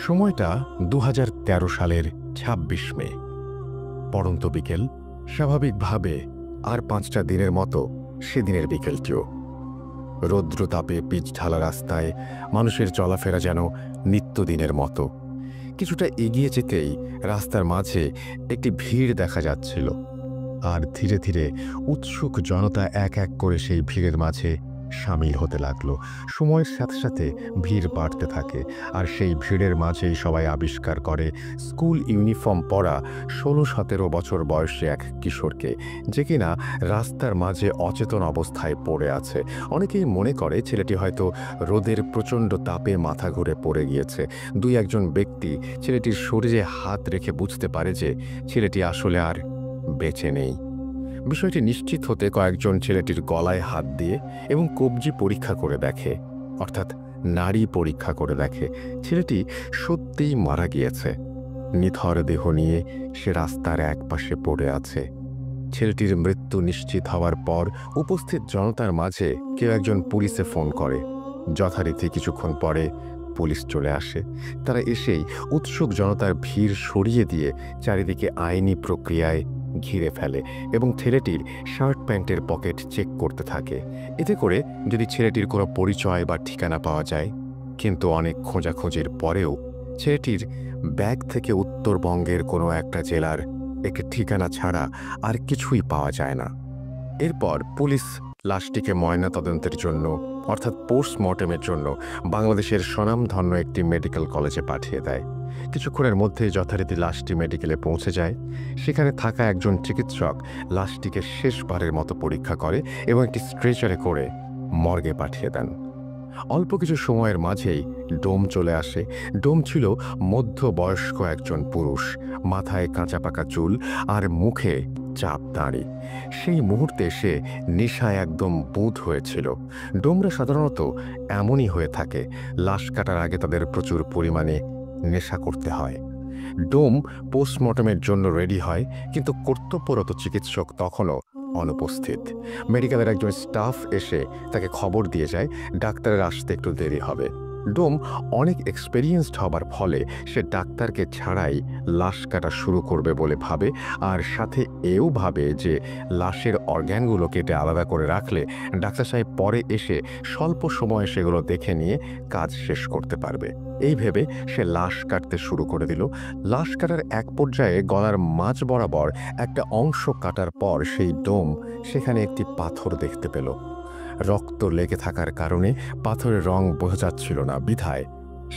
সময়টা ২০১৩ সালের ২৬ মে। পড়ন্ত বিকেল। স্বাভাবিকভাবে আর ৫টা দিনের মতো সেদিনের বিকেলটিও। রৌদ্রতাপে পিচ ঢালা রাস্তায় মানুষের চলাফেরা যেন নিত্যদিনের মতো। কিছুটা এগিয়ে যেতেই রাস্তার মাঝে একটি ভিড় দেখা যাচ্ছিল, আর ধীরে ধীরে উৎসুক জনতা এক এক করে সেই ভিড়ের মাঝে সামিল হতে লাগলো। সময়ের সাথে সাথে ভিড় বাড়তে থাকে, আর সেই ভিড়ের মাঝেই সবাই আবিষ্কার করে স্কুল ইউনিফর্ম পরা ১৬-১৭ বছর বয়সী এক কিশোরকে, যে কিনা রাস্তার মাঝে অচেতন অবস্থায় পড়ে আছে। অনেকেই মনে করে ছেলেটি হয়তো রোদের প্রচণ্ড তাপে মাথা ঘুরে পড়ে গিয়েছে। দুই একজন ব্যক্তি ছেলেটির শরীরে হাত রেখে বুঝতে পারে যে ছেলেটি আসলে আর বেঁচে নেই। বিষয়টি নিশ্চিত হতে কয়েকজন ছেলেটির গলায় হাত দিয়ে এবং কবজি পরীক্ষা করে দেখে, অর্থাৎ নাড়ি পরীক্ষা করে দেখে ছেলেটি সত্যিই মারা গিয়েছে। নিথর দেহ নিয়ে সে রাস্তার একপাশে পড়ে আছে। ছেলেটির মৃত্যু নিশ্চিত হওয়ার পর উপস্থিত জনতার মাঝে কেউ একজন পুলিশে ফোন করে। যথারীতি কিছুক্ষণ পরে পুলিশ চলে আসে। তারা এসেই উৎসুক জনতার ভিড় সরিয়ে দিয়ে চারিদিকে আইনি প্রক্রিয়ায় ঘিরে ফেলে এবং ছেলেটির শার্ট প্যান্টের পকেট চেক করতে থাকে, এতে করে যদি ছেলেটির কোনো পরিচয় বা ঠিকানা পাওয়া যায়। কিন্তু অনেক খোঁজাখুঁজির পরেও ছেলেটির ব্যাগ থেকে উত্তরবঙ্গের কোনো একটা জেলার একটি ঠিকানা ছাড়া আর কিছুই পাওয়া যায় না। এরপর পুলিশ লাশটিকে ময়নাতদন্তের জন্য, অর্থাৎ পোস্টমর্টেমের জন্য বাংলাদেশের স্বনামধন্য একটি মেডিকেল কলেজে পাঠিয়ে দেয়। কিছুক্ষণের মধ্যে যথারীতি লাশটি মেডিকেলে পৌঁছে যায়। সেখানে থাকা একজন চিকিৎসক লাশটিকে শেষবারের মতো পরীক্ষা করে এবং একটি স্ট্রেচারে করে মর্গে পাঠিয়ে দেন। অল্প কিছু সময়ের মাঝেই ডোম চলে আসে। ডোম ছিল মধ্যবয়স্ক একজন পুরুষ, মাথায় কাঁচা পাকা চুল আর মুখে চাপ দাঁড়ি। সেই মুহূর্তে সে নেশায় একদম বুঁদ হয়েছিল। ডোমরা সাধারণত এমনই হয়ে থাকে, লাশ কাটার আগে তাদের প্রচুর পরিমাণে নেশা করতে হয়। ডোম পোস্টমর্টমের জন্য রেডি হয়, কিন্তু কর্তব্যরত চিকিৎসক তখনও অনুপস্থিত। মেডিকেলের একজন স্টাফ এসে তাকে খবর দিয়ে যায় ডাক্তারের আসতে একটু দেরি হবে। ডোম অনেক এক্সপেরিয়েন্সড হবার ফলে সে ডাক্তারকে ছাড়াই লাশ কাটা শুরু করবে বলে ভাবে, আর সাথে এও ভাবে যে লাশের অর্গ্যানগুলো কেটে আলাদা করে রাখলে ডাক্তার সাহেব পরে এসে স্বল্প সময়ে সেগুলো দেখে নিয়ে কাজ শেষ করতে পারবে। এই ভেবে সে লাশ কাটতে শুরু করে দিল। লাশ কাটার এক পর্যায়ে গলার মাঝ বরাবর একটা অংশ কাটার পর সেই ডোম সেখানে একটি পাথর দেখতে পেল। রক্ত লেগে থাকার কারণে পাথরের রং বোঝা যাচ্ছিল না, বিধায়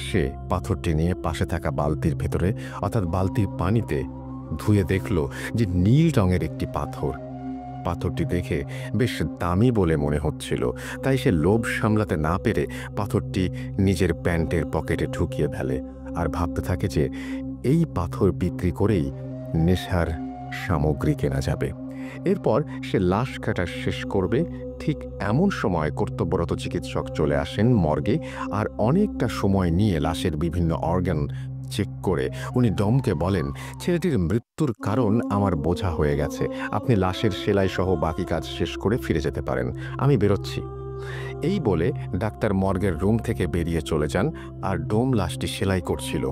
সে পাথরটি নিয়ে পাশে থাকা বালতির ভেতরে, অর্থাৎ বালতির পানিতে ধুয়ে দেখল যে নীল রঙের একটি পাথর। পাথরটি দেখে বেশ দামি বলে মনে হচ্ছিল, তাই সে লোভ সামলাতে না পেরে পাথরটি নিজের প্যান্টের পকেটে ঢুকিয়ে ফেলে আর ভাবতে থাকে যে এই পাথর বিক্রি করেই নেশার সামগ্রী কেনা যাবে। এরপর সে লাশ কাটা শেষ করবে। ঠিক এমন সময় কর্তব্যরত চিকিৎসক চলে আসেন মর্গে, আর অনেকটা সময় নিয়ে লাশের বিভিন্ন অর্গান চেক করে উনি ডমকে বলেন, ছেলেটির মৃত্যুর কারণ আমার বোঝা হয়ে গেছে, আপনি লাশের সেলাই সহ বাকি কাজ শেষ করে ফিরে যেতে পারেন, আমি বেরোচ্ছি। এই বলে ডাক্তার মর্গের রুম থেকে বেরিয়ে চলে যান, আর ডোম লাশটি সেলাই করছিল।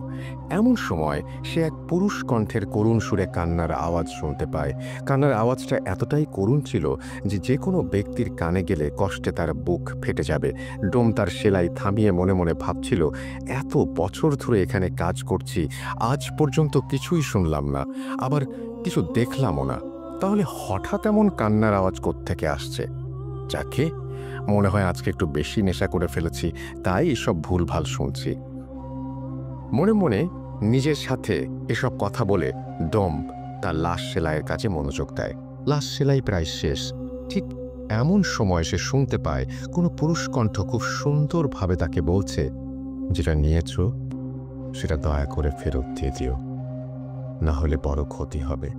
এমন সময় সে এক পুরুষ কণ্ঠের করুণ সুরে কান্নার আওয়াজ শুনতে পায়। কান্নার আওয়াজটা এতটাই করুণ ছিল যে যে কোনো ব্যক্তির কানে গেলে কষ্টে তার বুক ফেটে যাবে। ডোম তার সেলাই থামিয়ে মনে মনে ভাবছিল, এত বছর ধরে এখানে কাজ করছি, আজ পর্যন্ত কিছুই শুনলাম না, আবার কিছু দেখলামও না, তাহলে হঠাৎ এমন কান্নার আওয়াজ কোত্থেকে আসছে? যাকে মনে হয় আজকে একটু বেশি নেশা করে ফেলেছি, তাই এসব ভুলভাল শুনছি। মনে মনে নিজের সাথে এসব কথা বলে ডোম তার লাশ সেলাইয়ের কাজে মনোযোগ দেয়। লাশ সেলাই প্রায় শেষ। ঠিক এমন সময় সে শুনতে পায় কোনো পুরুষ কণ্ঠ খুব সুন্দরভাবে তাকে বলছে, যেটা নিয়েছ সেটা দয়া করে ফেরত দিয়ে দিও, না হলে বড় ক্ষতি হবে।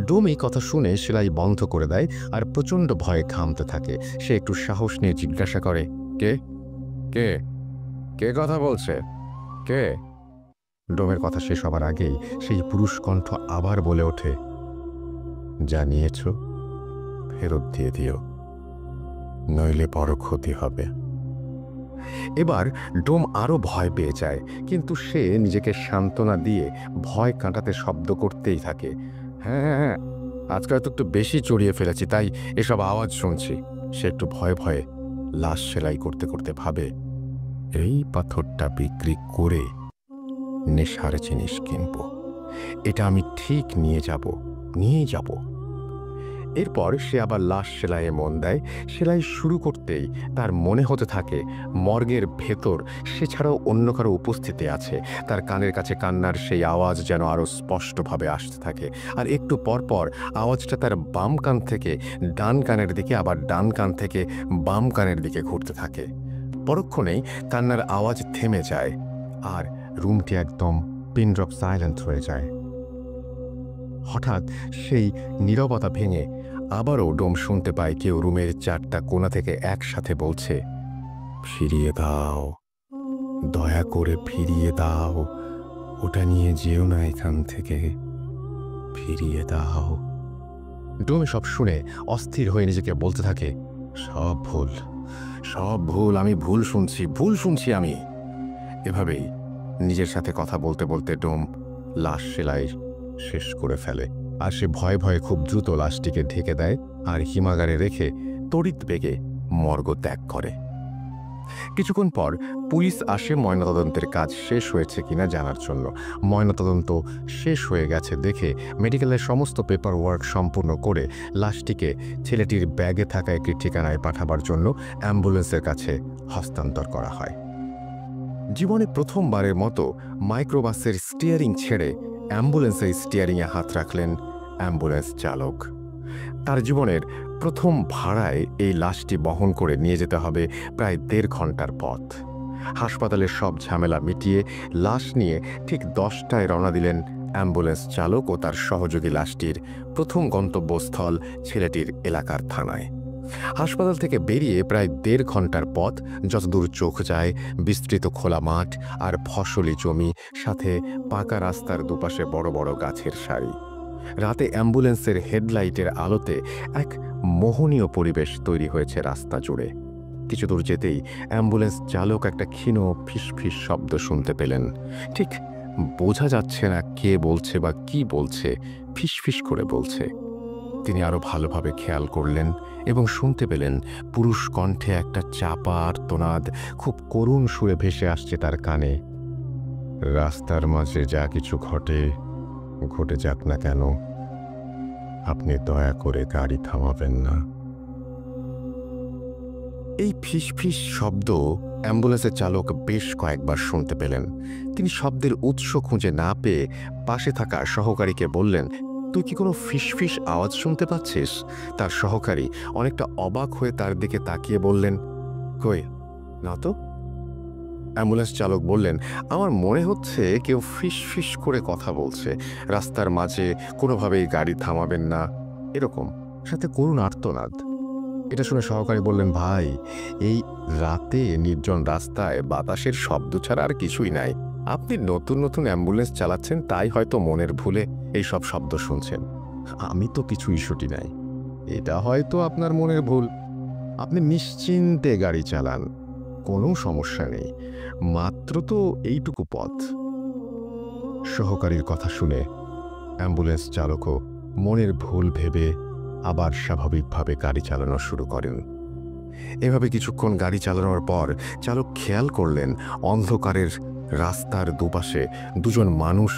ডোম এই কথা শুনে সেলাই বন্ধ করে দেয় আর প্রচণ্ড ভয়ে ঘামতে থাকে। সে একটু সাহস নিয়ে জিজ্ঞাসা করে, কে কে কে কথা বলছে, কে? ডোমের কথা শেষ হবার আগেই সেই পুরুষ কণ্ঠ আবার বলে ওঠে, যা নিয়েছ ফেরত দিয়ে দিও, নইলে বড় ক্ষতি হবে। এবার ডোম আরও ভয় পেয়ে যায়, কিন্তু সে নিজেকে সান্ত্বনা দিয়ে ভয় কাটাতে শব্দ করতেই থাকে। হ্যাঁ হ্যাঁ হ্যাঁ, আজকাল তো একটু বেশি চড়িয়ে ফেলেছি, তাই এসব আওয়াজ শুনছি। সে একটু ভয়ে ভয়ে লাশ সেলাই করতে করতে ভাবে, এই পাথরটা বিক্রি করে নেশার জিনিস কিনব, এটা আমি ঠিক নিয়েই যাব। এরপর সে আবার লাশ সেলাইয়ে মন দেয়। সেলাই শুরু করতেই তার মনে হতে থাকে মর্গের ভেতর সে ছাড়াও অন্য কারো উপস্থিতি আছে। তার কানের কাছে কান্নার সেই আওয়াজ যেন আরও স্পষ্টভাবে আসতে থাকে, আর একটু পর পর আওয়াজটা তার বাম কান থেকে ডান কানের দিকে, আবার ডান কান থেকে বাম কানের দিকে ঘুরতে থাকে। পরক্ষণেই কান্নার আওয়াজ থেমে যায়, আর রুমটি একদম পিন ড্রপ সাইলেন্ট হয়ে যায়। হঠাৎ সেই নীরবতা ভেঙে আবারও ডোম শুনতে পায় কেউ রুমের 4টা কোণা থেকে একসাথে বলছে, ফিরিয়ে দাও, দয়া করে ফিরিয়ে দাও, ওটা নিয়ে যেও না এখান থেকে, ফিরিয়ে দাও। ডোম সব শুনে অস্থির হয়ে নিজেকে বলতে থাকে, সব ভুল, আমি ভুল শুনছি আমি। এভাবেই নিজের সাথে কথা বলতে বলতে ডোম লাশ সেলাই শেষ করে ফেলে, আর সে ভয়ে ভয়ে খুব দ্রুত লাশটিকে ঢেকে দেয় আর হিমাগারে রেখে তড়িৎ বেগে মর্গ ত্যাগ করে। কিছুক্ষণ পর পুলিশ আসে ময়নাতদন্তের কাজ শেষ হয়েছে কিনা জানার জন্য। ময়নাতদন্ত শেষ হয়ে গেছে দেখে মেডিকেলের সমস্ত পেপার ওয়ার্ক সম্পূর্ণ করে লাশটিকে ছেলেটির ব্যাগে থাকা একটি ঠিকানায় পাঠাবার জন্য অ্যাম্বুলেন্সের কাছে হস্তান্তর করা হয়। জীবনে প্রথমবারের মতো মাইক্রোবাসের স্টিয়ারিং ছেড়ে অ্যাম্বুলেন্সের স্টিয়ারিংয়ে হাত রাখলেন অ্যাম্বুলেন্স চালক। তার জীবনের প্রথম ভাড়ায় এই লাশটি বহন করে নিয়ে যেতে হবে প্রায় 1.5 ঘন্টার পথ। হাসপাতালের সব ঝামেলা মিটিয়ে লাশ নিয়ে ঠিক 10টায় রওনা দিলেন অ্যাম্বুলেন্স চালক ও তার সহযোগী লাশটির প্রথম গন্তব্যস্থল ছেলেটির এলাকার থানায়। হাসপাতাল থেকে বেরিয়ে প্রায় 1.5 ঘন্টার পথ। যতদূর চোখ যায় বিস্তৃত খোলা মাঠ আর ফসলি জমি, সাথে পাকা রাস্তার দুপাশে বড় বড় গাছের সারি। রাতে অ্যাম্বুলেন্সের হেডলাইটের আলোতে এক মোহনীয় পরিবেশ তৈরি হয়েছে রাস্তা জুড়ে। কিছু দূর যেতেই অ্যাম্বুলেন্স চালক একটা ক্ষীণ ফিসফিস শব্দ শুনতে পেলেন। ঠিক বোঝা যাচ্ছে না কে বলছে বা কি বলছে, ফিসফিস করে বলছে। তিনি আরও ভালোভাবে খেয়াল করলেন এবং শুনতে পেলেন পুরুষ কণ্ঠে একটা চাপা আর্তনাদ খুব করুণ সুরে ভেসে আসছে তার কানে। রাস্তার মাঝে যা কিছু ঘটে যাক না কেন, আপনি দয়া করে গাড়ি থামাবেন না। এই ফিসফিস শব্দ অ্যাম্বুলেন্সের চালক বেশ কয়েকবার শুনতে পেলেন। তিনি শব্দের উৎস খুঁজে না পেয়ে পাশে থাকা সহকারীকে বললেন, তুই কি কোনো ফিসফিস আওয়াজ শুনতে পাচ্ছিস? তার সহকারী অনেকটা অবাক হয়ে তার দিকে তাকিয়ে বললেন, কই না তো। অ্যাম্বুলেন্স চালক বললেন, আমার মনে হচ্ছে কেউ ফিসফিস করে কথা বলছে, রাস্তার মাঝে কোনোভাবেই গাড়ি থামাবেন না, এরকম, সাথে করুণ আর্তনাদ। এটা শুনে সহকারী বললেন, ভাই, এই রাতে নির্জন রাস্তায় বাতাসের শব্দ ছাড়া আর কিছুই নাই। আপনি নতুন নতুন অ্যাম্বুলেন্স চালাচ্ছেন, তাই হয়তো মনের ভুলে এই সব শব্দ শুনছেন। আমি তো কিছু ইস্যুটি নাই, এটা হয়তো আপনার মনের ভুল। আপনি নিশ্চিন্তে গাড়ি চালান, কোনো সমস্যা নেই, মাত্র তো এইটুকু পথ। সহকারীর কথা শুনে অ্যাম্বুলেন্স চালকও মনের ভুল ভেবে আবার স্বাভাবিকভাবে গাড়ি চালানো শুরু করেন। এভাবে কিছুক্ষণ গাড়ি চালানোর পর চালক খেয়াল করলেন অন্ধকারের রাস্তার দুপাশে দুজন মানুষ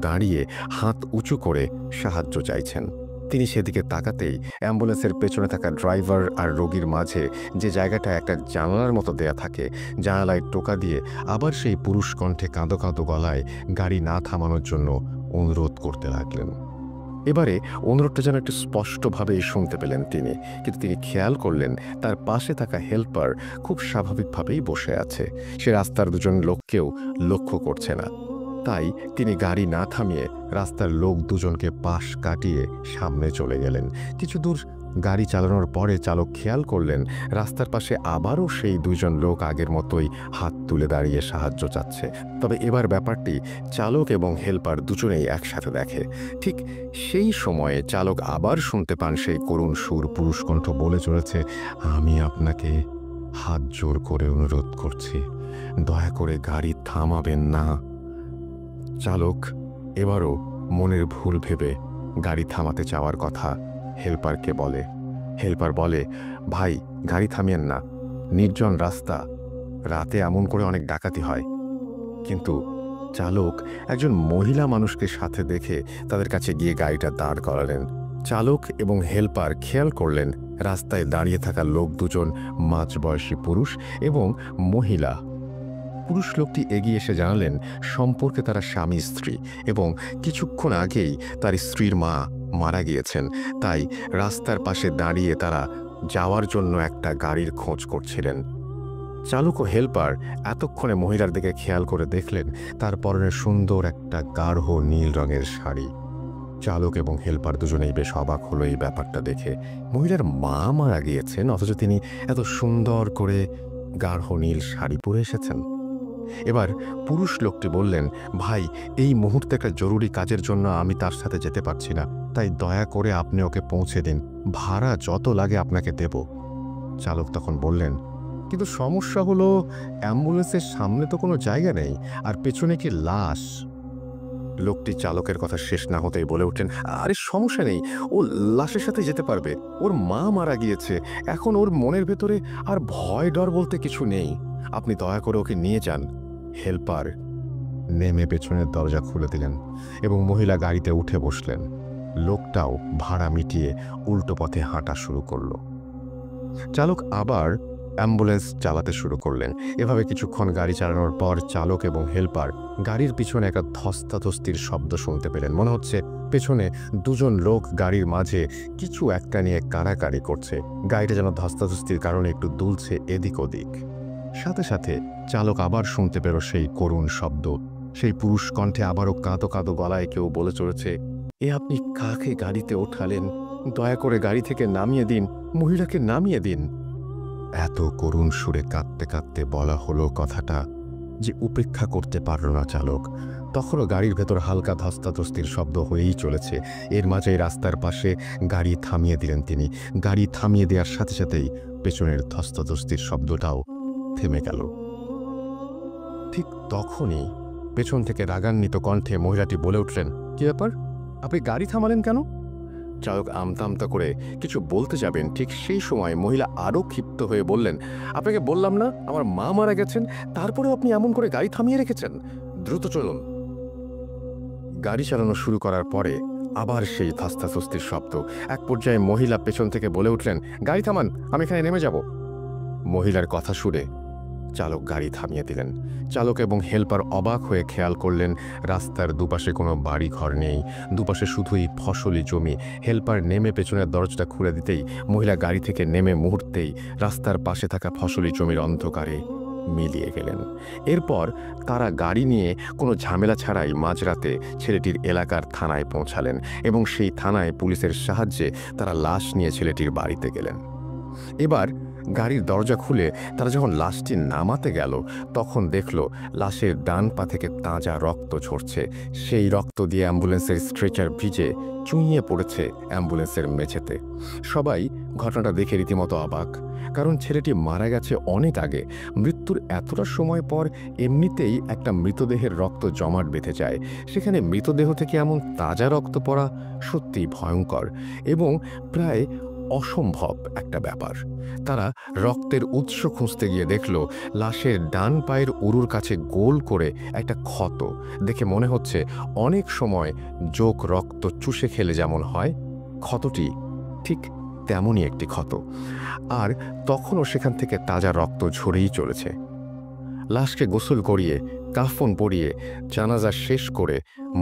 দাঁড়িয়ে হাত উঁচু করে সাহায্য চাইছেন। তিনি সেদিকে তাকাতেই অ্যাম্বুলেন্সের পেছনে থাকা ড্রাইভার আর রোগীর মাঝে যে জায়গাটা একটা জানালার মতো দেয়া থাকে, জানালায় টোকা দিয়ে আবার সেই পুরুষ কণ্ঠে কাঁদো কাঁদো গলায় গাড়ি না থামানোর জন্য অনুরোধ করতে লাগলেন। এবারে অনুরোধটা যেন একটু স্পষ্টভাবেই শুনতে পেলেন তিনি, কিন্তু তিনি খেয়াল করলেন তার পাশে থাকা হেল্পার খুব স্বাভাবিকভাবেই বসে আছে। সে রাস্তার দুজন লোককেও লক্ষ্য করছে না। তাই তিনি গাড়ি না থামিয়ে রাস্তার লোক দুজনকে পাশ কাটিয়ে সামনে চলে গেলেন। কিছু দূর গাড়ি চালানোর পরে চালক খেয়াল করলেন রাস্তার পাশে আবারও সেই দুইজন লোক আগের মতোই হাত তুলে দাঁড়িয়ে সাহায্য চাচ্ছে। তবে এবার ব্যাপারটি চালক এবং হেল্পার দুজনেই একসাথে দেখে। ঠিক সেই সময়ে চালক আবার শুনতে পান সেই করুণ সুর, পুরুষ কণ্ঠ বলে চলেছে, আমি আপনাকে হাত জোর করে অনুরোধ করছি, দয়া করে গাড়ি থামাবেন না। চালক এবারও মনের ভুল ভেবে গাড়ি থামাতে চাওয়ার কথা হেল্পারকে বলে। হেল্পার বলে, ভাই গাড়ি থামিয়েন না, নির্জন রাস্তা, রাতে এমন করে অনেক ডাকাতি হয়। কিন্তু চালক একজন মহিলা মানুষকে সাথে দেখে তাদের কাছে গিয়ে গাড়িটা দাঁড় করালেন। চালক এবং হেল্পার খেয়াল করলেন রাস্তায় দাঁড়িয়ে থাকা লোক দুজন মাঝবয়সী পুরুষ এবং মহিলা। পুরুষ লোকটি এগিয়ে এসে জানালেন সম্পর্কে তারা স্বামী স্ত্রী এবং কিছুক্ষণ আগেই তার স্ত্রীর মা মারা গিয়েছেন, তাই রাস্তার পাশে দাঁড়িয়ে তারা যাওয়ার জন্য একটা গাড়ির খোঁজ করছিলেন। চালক ও হেল্পার এতক্ষণে মহিলার দিকে খেয়াল করে দেখলেন তার পরনে সুন্দর একটা গাঢ় নীল রঙের শাড়ি। চালক এবং হেল্পার দুজনেই বেশ অবাক হলো এই ব্যাপারটা দেখে। মহিলার মা মারা গিয়েছেন, অথচ তিনি এত সুন্দর করে গাঢ় নীল শাড়ি পরে এসেছেন। এবার পুরুষ লোকটি বললেন, ভাই এই মুহূর্তে একটা জরুরি কাজের জন্য আমি তার সাথে যেতে পারছি না, তাই দয়া করে আপনি ওকে পৌঁছে দিন, ভাড়া যত লাগে আপনাকে দেব। চালক তখন বললেন, কিন্তু সমস্যা হলো অ্যাম্বুলেন্সের সামনে তো কোনো জায়গা নেই, আর পেছনে কি লাশ। লোকটি চালকের কথা শেষ না হতেই বলে উঠলেন, আরে সমস্যা নেই, ও লাশের সাথে যেতে পারবে, ওর মা মারা গিয়েছে, এখন ওর মনের ভেতরে আর ভয় ডর বলতে কিছু নেই, আপনি দয়া করে ওকে নিয়ে যান। হেল্পার নেমে পেছনের দরজা খুলে দিলেন এবং মহিলা গাড়িতে উঠে বসলেন। লোকটাও ভাড়া মিটিয়ে উল্টো পথে হাঁটা শুরু করল। চালক আবার অ্যাম্বুলেন্স চালাতে শুরু করলেন। এভাবে কিছুক্ষণ গাড়ি চালানোর পর চালক এবং হেল্পার গাড়ির পিছনে একটা ধস্তাধস্তির শব্দ শুনতে পেলেন। মনে হচ্ছে পেছনে দুজন লোক গাড়ির মাঝে কিছু একটা নিয়ে কাড়াকাড়ি করছে। গাড়িটা যেন ধস্তাধস্তির কারণে একটু দুলছে এদিক ওদিক। সাথে সাথে চালক আবার শুনতে পেল সেই করুণ শব্দ। সেই পুরুষ কণ্ঠে আবারও কাঁদো কাঁদো গলায় কেউ বলে চলেছে, এ আপনি কাকে গাড়িতে ওঠালেন, দয়া করে গাড়ি থেকে নামিয়ে দিন, মহিলাকে নামিয়ে দিন। এত করুণ সুরে কাঁদতে কাঁদতে বলা হলো কথাটা যে উপেক্ষা করতে পারল না চালক। তখনও গাড়ির ভেতর হালকা ধস্তাধস্তির শব্দ হয়েই চলেছে। এর মাঝেই রাস্তার পাশে গাড়ি থামিয়ে দিলেন তিনি। গাড়ি থামিয়ে দেওয়ার সাথে সাথেই পেছনের ধস্তাধস্তির শব্দটাও থেমে গেল। ঠিক তখনই পেছন থেকে রাগান্বিত কণ্ঠে মহিলাটি বলে উঠলেন, কি ব্যাপার, আপনি গাড়ি থামালেন কেন? চালক আমতা আমতা করে কিছু বলতে যাবেন, ঠিক সেই সময় মহিলা আরও ক্ষিপ্ত হয়ে বললেন, আপনাকে বললাম না আমার মা মারা গেছেন, তারপরেও আপনি এমন করে গাড়ি থামিয়ে রেখেছেন, দ্রুত চলুন। গাড়ি চালানো শুরু করার পরে আবার সেই ধস্তাধস্তির শব্দ। এক পর্যায়ে মহিলা পেছন থেকে বলে উঠলেন, গাড়ি থামান, আমি এখানে নেমে যাব। মহিলার কথা শুনে চালক গাড়ি থামিয়ে দিলেন। চালক এবং হেল্পার অবাক হয়ে খেয়াল করলেন রাস্তার দুপাশে কোনো বাড়ি ঘর নেই, দুপাশে শুধুই ফসলি জমি। হেল্পার নেমে পেছনের দরজাটা খুলে দিতেই মহিলা গাড়ি থেকে নেমে মুহূর্তেই রাস্তার পাশে থাকা ফসলি জমির অন্ধকারে মিলিয়ে গেলেন। এরপর তারা গাড়ি নিয়ে কোনো ঝামেলা ছাড়াই মাঝরাতে ছেলেটির এলাকার থানায় পৌঁছালেন এবং সেই থানায় পুলিশের সাহায্যে তারা লাশ নিয়ে ছেলেটির বাড়িতে গেলেন। এবার গাড়ির দরজা খুলে তারা যখন লাশটি নামাতে গেল তখন দেখল লাশের ডান পা থেকে তাজা রক্ত ঝরছে। সেই রক্ত দিয়ে অ্যাম্বুলেন্সের স্ট্রেচার ভিজে চুইয়ে পড়েছে অ্যাম্বুলেন্সের মেঝেতে। সবাই ঘটনাটা দেখে রীতিমতো অবাক, কারণ ছেলেটি মারা গেছে অনেক আগে। মৃত্যুর এতটা সময় পর এমনিতেই একটা মৃতদেহের রক্ত জমাট বেঁধে যায়, সেখানে মৃতদেহ থেকে এমন তাজা রক্ত পড়া সত্যিই ভয়ঙ্কর এবং প্রায় অসম্ভব একটা ব্যাপার। তারা রক্তের উৎস খুঁজতে গিয়ে দেখল লাশের ডান পায়ের উরুর কাছে গোল করে একটা ক্ষত। দেখে মনে হচ্ছে অনেক সময় জোক রক্ত চুষে খেলে যেমন হয়, ক্ষতটি ঠিক তেমনই একটি ক্ষত। আর তখনও সেখান থেকে তাজা রক্ত ঝরেই চলেছে। লাশকে গোসল করিয়ে কাফন পরিয়ে জানাজা শেষ করে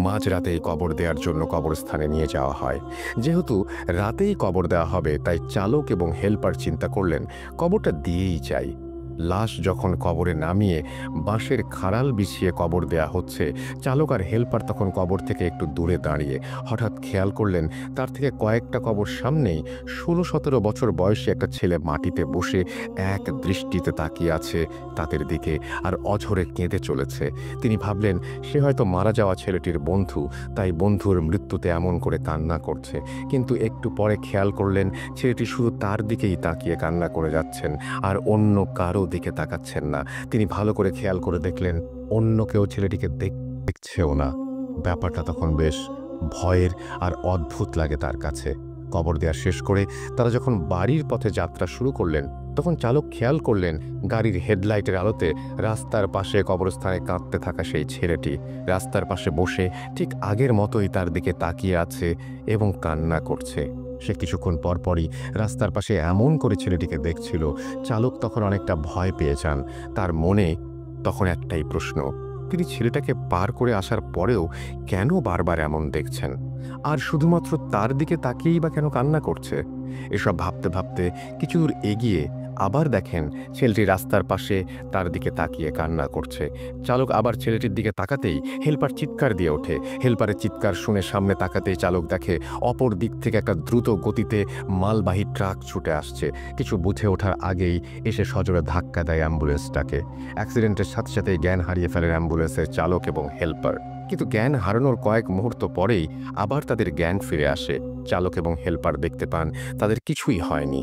মাঝরাতেই কবর দেওয়ার জন্য কবরস্থানে নিয়ে যাওয়া হয়। যেহেতু রাতেই কবর দেওয়া হবে তাই চালক এবং হেল্পার চিন্তা করলেন কবরটা দিয়েই যাই, লাশ যখন কবরে নামিয়ে বাঁশের খাড়াল বিছিয়ে কবর দেয়া হচ্ছে, চালক আর হেল্পার তখন কবর থেকে একটু দূরে দাঁড়িয়ে হঠাৎ খেয়াল করলেন তার থেকে কয়েকটা কবর সামনেই 16-17 বছর বয়সী একটা ছেলে মাটিতে বসে এক দৃষ্টিতে তাকিয়ে আছে তাদের দিকে আর অঝরে কেঁদে চলেছে। তিনি ভাবলেন সে হয়তো মারা যাওয়া ছেলেটির বন্ধু, তাই বন্ধুর মৃত্যুতে এমন করে কান্না করছে। কিন্তু একটু পরে খেয়াল করলেন ছেলেটি শুধু তার দিকেই তাকিয়ে কান্না করে যাচ্ছেন আর অন্য কারো দিকে তাকাচ্ছেন না। তিনি ভালো করে খেয়াল করে দেখলেন অন্য কেউ ছেলেটিকে দেখছেও না। ব্যাপারটা তখন বেশ ভয়ের আর অদ্ভুত লাগে তার কাছে। কবর দেওয়া শেষ করে তারা যখন বাড়ির পথে যাত্রা শুরু করলেন, তখন চালক খেয়াল করলেন গাড়ির হেডলাইটের আলোতে রাস্তার পাশে কবরস্থানে কাঁদতে থাকা সেই ছেলেটি রাস্তার পাশে বসে ঠিক আগের মতোই তার দিকে তাকিয়ে আছে এবং কান্না করছে। সে কিছুক্ষণ পরপরই রাস্তার পাশে এমন করে ছেলেটিকে দেখছিল, চালক তখন অনেকটা ভয় পেয়ে যান। তার মনে তখন একটাই প্রশ্ন, তিনি ছেলেটাকে পার করে আসার পরেও কেন বারবার এমন দেখছেন, আর শুধুমাত্র তার দিকে তাকিয়েই বা কেন কান্না করছে? এসব ভাবতে ভাবতে কিছু দূর এগিয়ে আবার দেখেন ছেলেটি রাস্তার পাশে তার দিকে তাকিয়ে কান্না করছে। চালক আবার ছেলেটির দিকে তাকাতেই হেল্পার চিৎকার দিয়ে ওঠে। হেল্পারের চিৎকার শুনে সামনে তাকাতেই চালক দেখে অপর দিক থেকে একটা দ্রুত গতিতে মালবাহী ট্রাক ছুটে আসছে। কিছু বুঝে ওঠার আগেই এসে সজোরে ধাক্কা দেয় অ্যাম্বুলেন্সটাকে। অ্যাক্সিডেন্টের সাথে সাথেই জ্ঞান হারিয়ে ফেলেন অ্যাম্বুলেন্সের চালক এবং হেল্পার। কিন্তু জ্ঞান হারানোর কয়েক মুহূর্ত পরেই আবার তাদের জ্ঞান ফিরে আসে। চালক এবং হেল্পার দেখতে পান তাদের কিছুই হয়নি।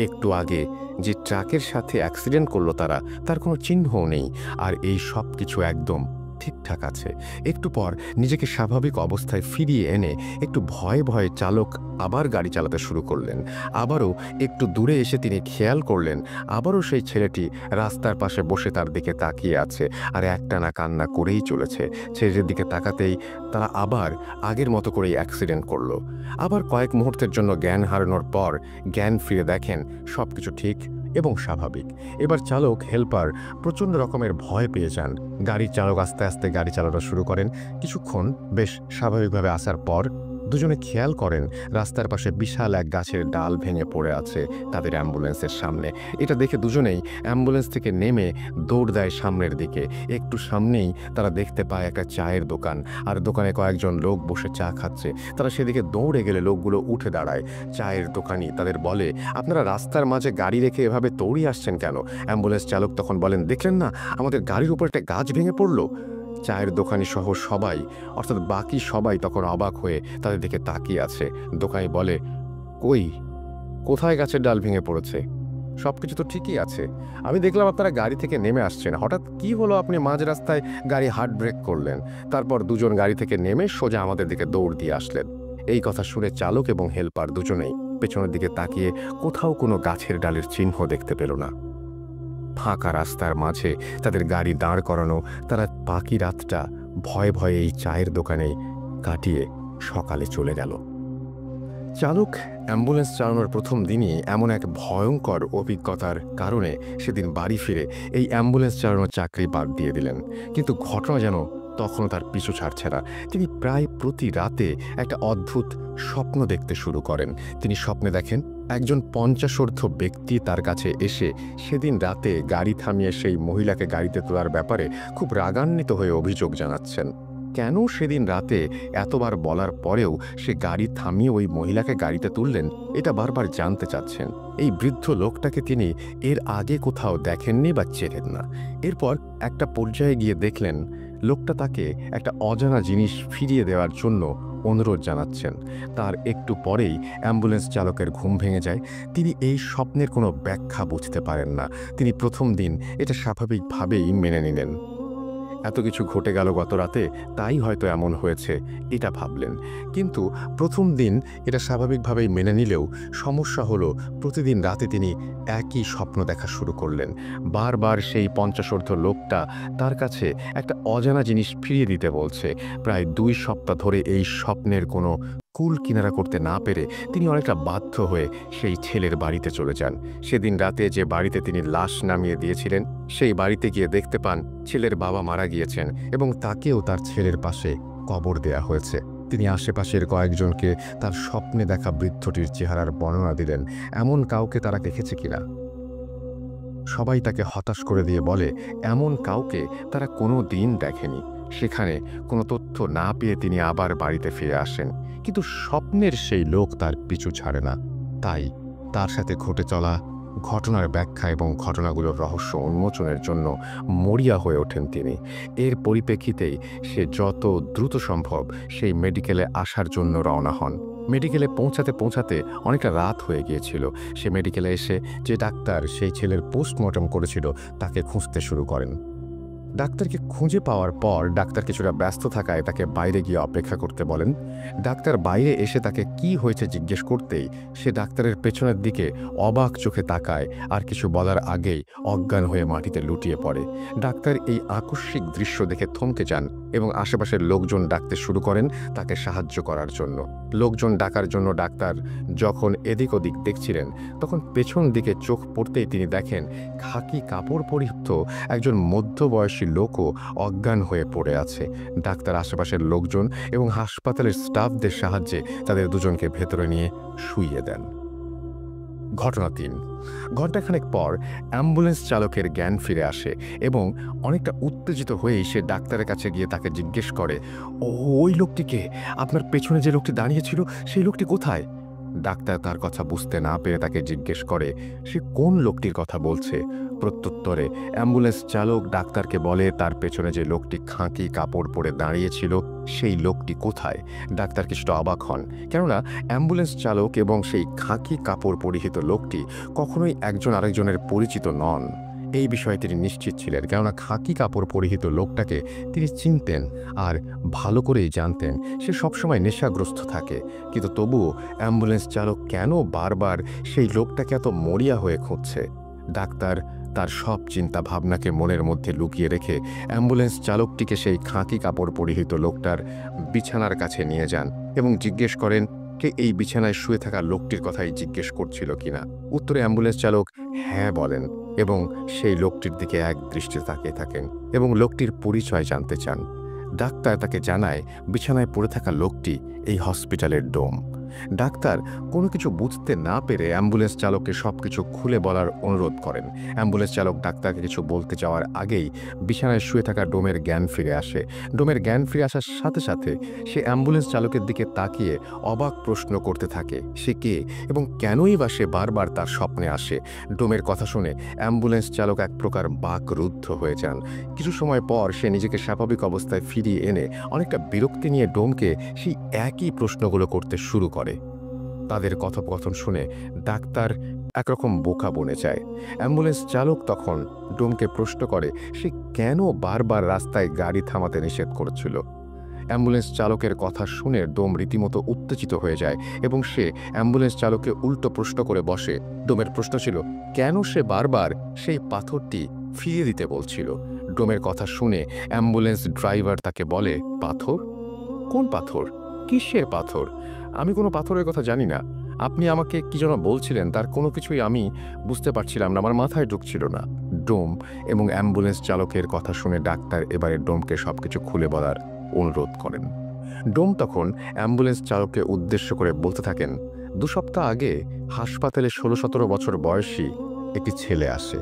একটু আগে যে ট্রাকের সাথে অ্যাক্সিডেন্ট করলো তারা, তার কোনো চিহ্নও নেই, আর এই সব কিছু একদম ঠিকঠাক আছে। একটু পর নিজেকে স্বাভাবিক অবস্থায় ফিরিয়ে এনে একটু ভয়ে ভয়ে চালক আবার গাড়ি চালাতে শুরু করলেন। আবারও একটু দূরে এসে তিনি খেয়াল করলেন আবারও সেই ছেলেটি রাস্তার পাশে বসে তার দিকে তাকিয়ে আছে আর একটানা কান্না করেই চলেছে। ছেলেটির দিকে তাকাতেই তারা আবার আগের মতো করেই অ্যাক্সিডেন্ট করলো। আবার কয়েক মুহূর্তের জন্য জ্ঞান হারানোর পর জ্ঞান ফিরে দেখেন সব কিছু ঠিক এবং স্বাভাবিক। এবার চালক হেল্পার প্রচণ্ড রকমের ভয় পেয়ে যান। গাড়ির চালক আস্তে আস্তে গাড়ি চালানো শুরু করেন। কিছুক্ষণ বেশ স্বাভাবিকভাবে আসার পর দুজনে খেয়াল করেন রাস্তার পাশে বিশাল এক গাছের ডাল ভেঙে পড়ে আছে তাদের অ্যাম্বুলেন্সের সামনে। এটা দেখে দুজনেই অ্যাম্বুলেন্স থেকে নেমে দৌড় দেয় সামনের দিকে। একটু সামনেই তারা দেখতে পায় একটা চায়ের দোকান, আর দোকানে কয়েকজন লোক বসে চা খাচ্ছে। তারা সেদিকে দৌড়ে গেলে লোকগুলো উঠে দাঁড়ায়। চায়ের দোকানি তাদের বলে, আপনারা রাস্তার মাঝে গাড়ি রেখে এভাবে দৌড়িয়ে আসছেন কেন? অ্যাম্বুলেন্স চালক তখন বলেন, দেখলেন না আমাদের গাড়ির উপর একটা গাছ ভেঙে পড়লো। চায়ের দোকানি সহ সবাই, অর্থাৎ বাকি সবাই তখন অবাক হয়ে তাদের দিকে তাকিয়ে আছে। দোকানি বলে, কোথায় গাছের ডাল ভেঙে পড়েছে? সব কিছু তো ঠিকই আছে। আমি দেখলাম আপনারা গাড়ি থেকে নেমে আসছেন, হঠাৎ কি হলো আপনি মাঝ রাস্তায় গাড়ি হার্ড ব্রেক করলেন, তারপর দুজন গাড়ি থেকে নেমে সোজা আমাদের দিকে দৌড় দিয়ে আসলেন। এই কথা শুনে চালক এবং হেল্পার দুজনেই পেছনের দিকে তাকিয়ে কোথাও কোনো গাছের ডালের চিহ্ন দেখতে পেল না। ফাঁকা রাস্তার মাঝে তাদের গাড়ি দাঁড় করানো, তারা বাকি রাতটা ভয়ে ভয়ে এই চায়ের দোকানে কাটিয়ে সকালে চলে গেল। চালক অ্যাম্বুলেন্স চালানোর প্রথম দিনই এমন এক ভয়ঙ্কর অভিজ্ঞতার কারণে সেদিন বাড়ি ফিরে এই অ্যাম্বুলেন্স চালানোর চাকরি বাদ দিয়ে দিলেন। কিন্তু ঘটনা যেন তখনও তার পিছু ছাড়ছে না। তিনি প্রায় প্রতি রাতে একটা অদ্ভুত স্বপ্ন দেখতে শুরু করেন। তিনি স্বপ্নে দেখেন একজন 50 ব্যক্তি তার কাছে এসে সেদিন রাতে গাড়ি থামিয়ে সেই মহিলাকে গাড়িতে তোলার ব্যাপারে খুব রাগান্বিত হয়ে অভিযোগ জানাচ্ছেন। কেন সেদিন রাতে এতবার বলার পরেও সে গাড়ি থামিয়ে ওই মহিলাকে গাড়িতে তুললেন, এটা বারবার জানতে চাচ্ছেন। এই বৃদ্ধ লোকটাকে তিনি এর আগে কোথাও দেখেননি বা চেনেন না। এরপর একটা পর্যায়ে গিয়ে দেখলেন লোকটা তাকে একটা অজানা জিনিস ফিরিয়ে দেওয়ার জন্য অনুরোধ জানাচ্ছেন। তার একটু পরেই অ্যাম্বুলেন্স চালকের ঘুম ভেঙে যায়। তিনি এই স্বপ্নের কোনো ব্যাখ্যা বুঝতে পারেন না। তিনি প্রথম দিন এটা স্বাভাবিকভাবেই মেনে নিলেন। এত কিছু ঘটে গেল গত রাতে, তাই হয়তো এমন হয়েছে এটা ভাবলেন। কিন্তু প্রথম দিন এটা স্বাভাবিকভাবেই মেনে নিলেও সমস্যা হলো প্রতিদিন রাতে তিনি একই স্বপ্ন দেখা শুরু করলেন। বারবার সেই 50 লোকটা তার কাছে একটা অজানা জিনিস ফিরিয়ে দিতে বলছে। প্রায় 2 সপ্তাহ ধরে এই স্বপ্নের কোনো কুল কিনারা করতে না পেরে তিনি অনেকটা বাধ্য হয়ে সেই ছেলের বাড়িতে চলে যান। সেদিন রাতে যে বাড়িতে তিনি লাশ নামিয়ে দিয়েছিলেন সেই বাড়িতে গিয়ে দেখতে পান ছেলের বাবা মারা গিয়েছেন এবং তাকেও তার ছেলের পাশে কবর দেয়া হয়েছে। তিনি আশেপাশের কয়েকজনকে তার স্বপ্নে দেখা বৃদ্ধটির চেহারার বর্ণনা দিলেন, এমন কাউকে তারা দেখেছে কিনা। সবাই তাকে হতাশ করে দিয়ে বলে এমন কাউকে তারা কোনো দিন দেখেনি। সেখানে কোনো তথ্য না পেয়ে তিনি আবার বাড়িতে ফিরে আসেন, কিন্তু স্বপ্নের সেই লোক তার পিছু ছাড়ে না। তাই তার সাথে ঘটে চলা ঘটনার ব্যাখ্যা এবং ঘটনাগুলোর রহস্য উন্মোচনের জন্য মরিয়া হয়ে ওঠেন তিনি। এর পরিপ্রেক্ষিতেই সে যত দ্রুত সম্ভব সেই মেডিকেলে আসার জন্য রওনা হন। মেডিকেলে পৌঁছাতে পৌঁছাতে অনেকটা রাত হয়ে গিয়েছিল। সে মেডিকেলে এসে যে ডাক্তার সেই ছেলের পোস্টমর্টম করেছিল তাকে খুঁজতে শুরু করেন। ডাক্তারকে খুঁজে পাওয়ার পর ডাক্তার কিছুটা ব্যস্ত থাকায় তাকে বাইরে গিয়ে অপেক্ষা করতে বলেন। ডাক্তার বাইরে এসে তাকে কি হয়েছে জিজ্ঞেস করতেই সে ডাক্তারের পেছনের দিকে অবাক চোখে তাকায়, আর কিছু বলার আগেই অজ্ঞান হয়ে মাটিতে লুটিয়ে পড়ে। ডাক্তার এই আকস্মিক দৃশ্য দেখে থমকে যান এবং আশেপাশের লোকজন ডাকতে শুরু করেন তাকে সাহায্য করার জন্য। লোকজন ডাকার জন্য ডাক্তার যখন এদিক ওদিক দেখছিলেন, তখন পেছন দিকে চোখ পড়তেই তিনি দেখেন খাকি কাপড় পরিহিত একজন মধ্যবয়সী লোকও অজ্ঞান হয়ে পড়ে আছে। ডাক্তার আশেপাশের লোকজন এবং হাসপাতালের স্টাফদের সাহায্যে তাদের দুজনকে ভেতরে নিয়ে শুইয়ে দেন। ঘটনা 3। ঘণ্টাখানেক পর অ্যাম্বুলেন্স চালকের জ্ঞান ফিরে আসে এবং অনেকটা উত্তেজিত হয়েই সে ডাক্তারের কাছে গিয়ে তাকে জিজ্ঞেস করে, ওই লোকটিকে, আপনার পেছনে যে লোকটি দাঁড়িয়েছিল সেই লোকটি কোথায়? ডাক্তার তার কথা বুঝতে না পেরে তাকে জিজ্ঞেস করে সে কোন লোকটির কথা বলছে। প্রত্যুত্তরে অ্যাম্বুলেন্স চালক ডাক্তারকে বলে তার পেছনে যে লোকটি খাঁকি কাপড় পরে দাঁড়িয়েছিল সেই লোকটি কোথায়। ডাক্তার কিছুটা অবাক হন, কেননা অ্যাম্বুলেন্স চালক এবং সেই খাঁকি কাপড় পরিহিত লোকটি কখনোই একজন আরেকজনের পরিচিত নন। এই বিষয়ে তিনি নিশ্চিত ছিলেন, কেননা খাকি কাপড় পরিহিত লোকটাকে তিনি চিনতেন আর ভালো করেই জানতেন সে সবসময় নেশাগ্রস্ত থাকে। কিন্তু তবুও অ্যাম্বুলেন্স চালক কেন বারবার সেই লোকটাকে এত মরিয়া হয়ে খুঁজছে? ডাক্তার তার সব চিন্তা ভাবনাকে মনের মধ্যে লুকিয়ে রেখে অ্যাম্বুলেন্স চালকটিকে সেই খাকি কাপড় পরিহিত লোকটার বিছানার কাছে নিয়ে যান এবং জিজ্ঞেস করেন কে এই বিছানায় শুয়ে থাকা লোকটির কথাই জিজ্ঞেস করছিল কিনা। উত্তরে অ্যাম্বুলেন্স চালক হ্যাঁ বলেন এবং সেই লোকটির দিকে এক দৃষ্টিতে তাকিয়ে থাকেন এবং লোকটির পরিচয় জানতে চান। ডাক্তার তাকে জানায় বিছানায় পড়ে থাকা লোকটি এই হসপিটালের ডোম। ডাক্তার কোনো কিছু বুঝতে না পেরে অ্যাম্বুলেন্স চালককে সব কিছু খুলে বলার অনুরোধ করেন। অ্যাম্বুলেন্স চালক ডাক্তারকে কিছু বলতে যাওয়ার আগেই বিছানায় শুয়ে থাকা ডোমের জ্ঞান ফিরে আসে। ডোমের জ্ঞান ফিরে আসার সাথে সাথে সে অ্যাম্বুলেন্স চালকের দিকে তাকিয়ে অবাক প্রশ্ন করতে থাকে সে কে এবং কেনই বা সে বারবার তার স্বপ্নে আসে। ডোমের কথা শুনে অ্যাম্বুলেন্স চালক এক প্রকার বাকরুদ্ধ হয়ে যান। কিছু সময় পর সে নিজেকে স্বাভাবিক অবস্থায় ফিরিয়ে এনে অনেকটা বিরক্তি নিয়ে ডোমকে সেই একই প্রশ্নগুলো করতে শুরু করে। তাদের কথোপকথন শুনে ডাক্তার একরকম বোকা বনে যায়। অ্যাম্বুলেন্স চালক তখন ডোমকে প্রশ্ন করে সে কেন বারবার রাস্তায় গাড়ি থামাতে নিষেধ করেছিল। অ্যাম্বুলেন্স চালকের কথা শুনে ডোম রীতিমতো উত্তেজিত হয়ে যায় এবং সে অ্যাম্বুলেন্স চালককে উল্টো প্রশ্ন করে বসে। ডোমের প্রশ্ন ছিল কেন সে বারবার সেই পাথরটি ফিরিয়ে দিতে বলছিল। ডোমের কথা শুনে অ্যাম্বুলেন্স ড্রাইভার তাকে বলে পাথর? কোন পাথর? কিসের পাথর? আমি কোনো পাথরের কথা জানি না। আপনি আমাকে কি যেন বলছিলেন তার কোনো কিছুই আমি বুঝতে পারছিলাম না, আমার মাথায় ঢুকছিল না। ডোম এবং অ্যাম্বুলেন্স চালকের কথা শুনে ডাক্তার এবারে ডোমকে সবকিছু খুলে বলার অনুরোধ করেন। ডোম তখন অ্যাম্বুলেন্স চালককে উদ্দেশ্য করে বলতে থাকেন 2 সপ্তাহ আগে হাসপাতালে 16-17 বছর বয়সী একটি ছেলে আসে,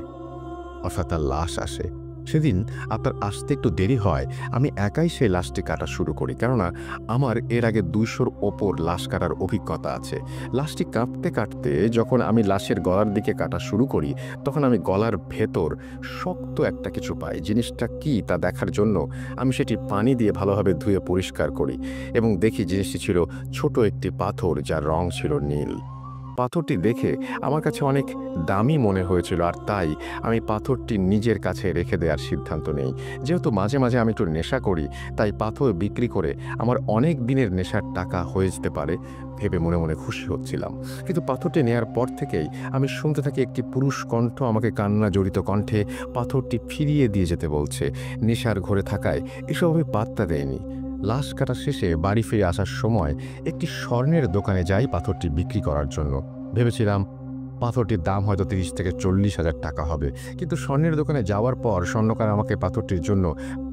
অর্থাৎ তার লাশ আসে। সেদিন আপনার আসতে একটু দেরি হয়, আমি একাই সেই লাশটি কাটা শুরু করি, কেননা আমার এর আগে 200-র ওপর লাশ কাটার অভিজ্ঞতা আছে। লাশটি কাটতে কাটতে যখন আমি লাশের গলার দিকে কাটা শুরু করি তখন আমি গলার ভেতর শক্ত একটা কিছু পাই। জিনিসটা কি তা দেখার জন্য আমি সেটি পানি দিয়ে ভালোভাবে ধুয়ে পরিষ্কার করি এবং দেখি জিনিসটি ছিল ছোট একটি পাথর যার রং ছিল নীল। পাথরটি দেখে আমার কাছে অনেক দামি মনে হয়েছিল, আর তাই আমি পাথরটি নিজের কাছে রেখে দেওয়ার সিদ্ধান্ত নেই। যেহেতু মাঝে মাঝে আমি একটু নেশা করি, তাই পাথর বিক্রি করে আমার অনেক দিনের নেশার টাকা হয়ে যেতে পারে ভেবে মনে মনে খুশি হচ্ছিলাম। কিন্তু পাথরটি নেয়ার পর থেকেই আমি শুনতে থাকি একটি পুরুষ কণ্ঠ আমাকে কান্না জড়িত কণ্ঠে পাথরটি ফিরিয়ে দিয়ে যেতে বলছে। নেশার ঘরে থাকায় এসব আমি পাত্তা দেয়নি। লাশ কাটা শেষে বাড়ি ফিরে আসার সময় একটি স্বর্ণের দোকানে যাই পাথরটি বিক্রি করার জন্য। ভেবেছিলাম পাথরটির দাম হয়তো 30 থেকে 40,000 টাকা হবে। কিন্তু স্বর্ণের দোকানে যাওয়ার পর স্বর্ণকার আমাকে পাথরটির জন্য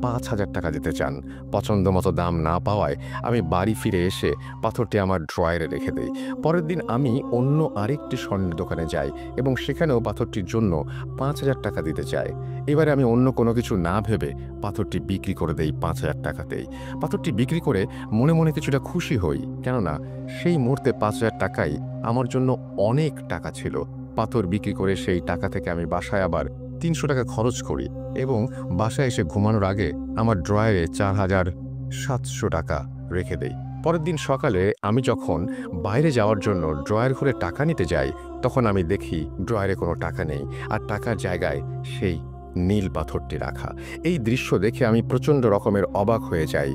5,000 টাকা দিতে চান। পছন্দ মতো দাম না পাওয়ায় আমি বাড়ি ফিরে এসে পাথরটি আমার ড্রয়ারে রেখে দেই। পরের দিন আমি অন্য আরেকটি স্বর্ণের দোকানে যাই এবং সেখানেও পাথরটির জন্য 5,000 টাকা দিতে চাই। এবারে আমি অন্য কোনো কিছু না ভেবে পাথরটি বিক্রি করে দেই 5,000 টাকাতেই। পাথরটি বিক্রি করে মনে মনে কিছুটা খুশি হই, কেননা সেই মুহূর্তে 5,000 টাকাই আমার জন্য অনেক টাকা ছিল। পাথর বিক্রি করে সেই টাকা থেকে আমি বাসায় আবার 300 টাকা খরচ করি এবং বাসায় এসে ঘুমানোর আগে আমার ড্রয়ারে 4,700 টাকা রেখে দেই। পরের দিন সকালে আমি যখন বাইরে যাওয়ার জন্য ড্রয়ার খুলে টাকা নিতে যাই, তখন আমি দেখি ড্রয়ারে কোনো টাকা নেই, আর টাকার জায়গায় সেই নীল পাথরটি রাখা। এই দৃশ্য দেখে আমি প্রচণ্ড রকমের অবাক হয়ে যাই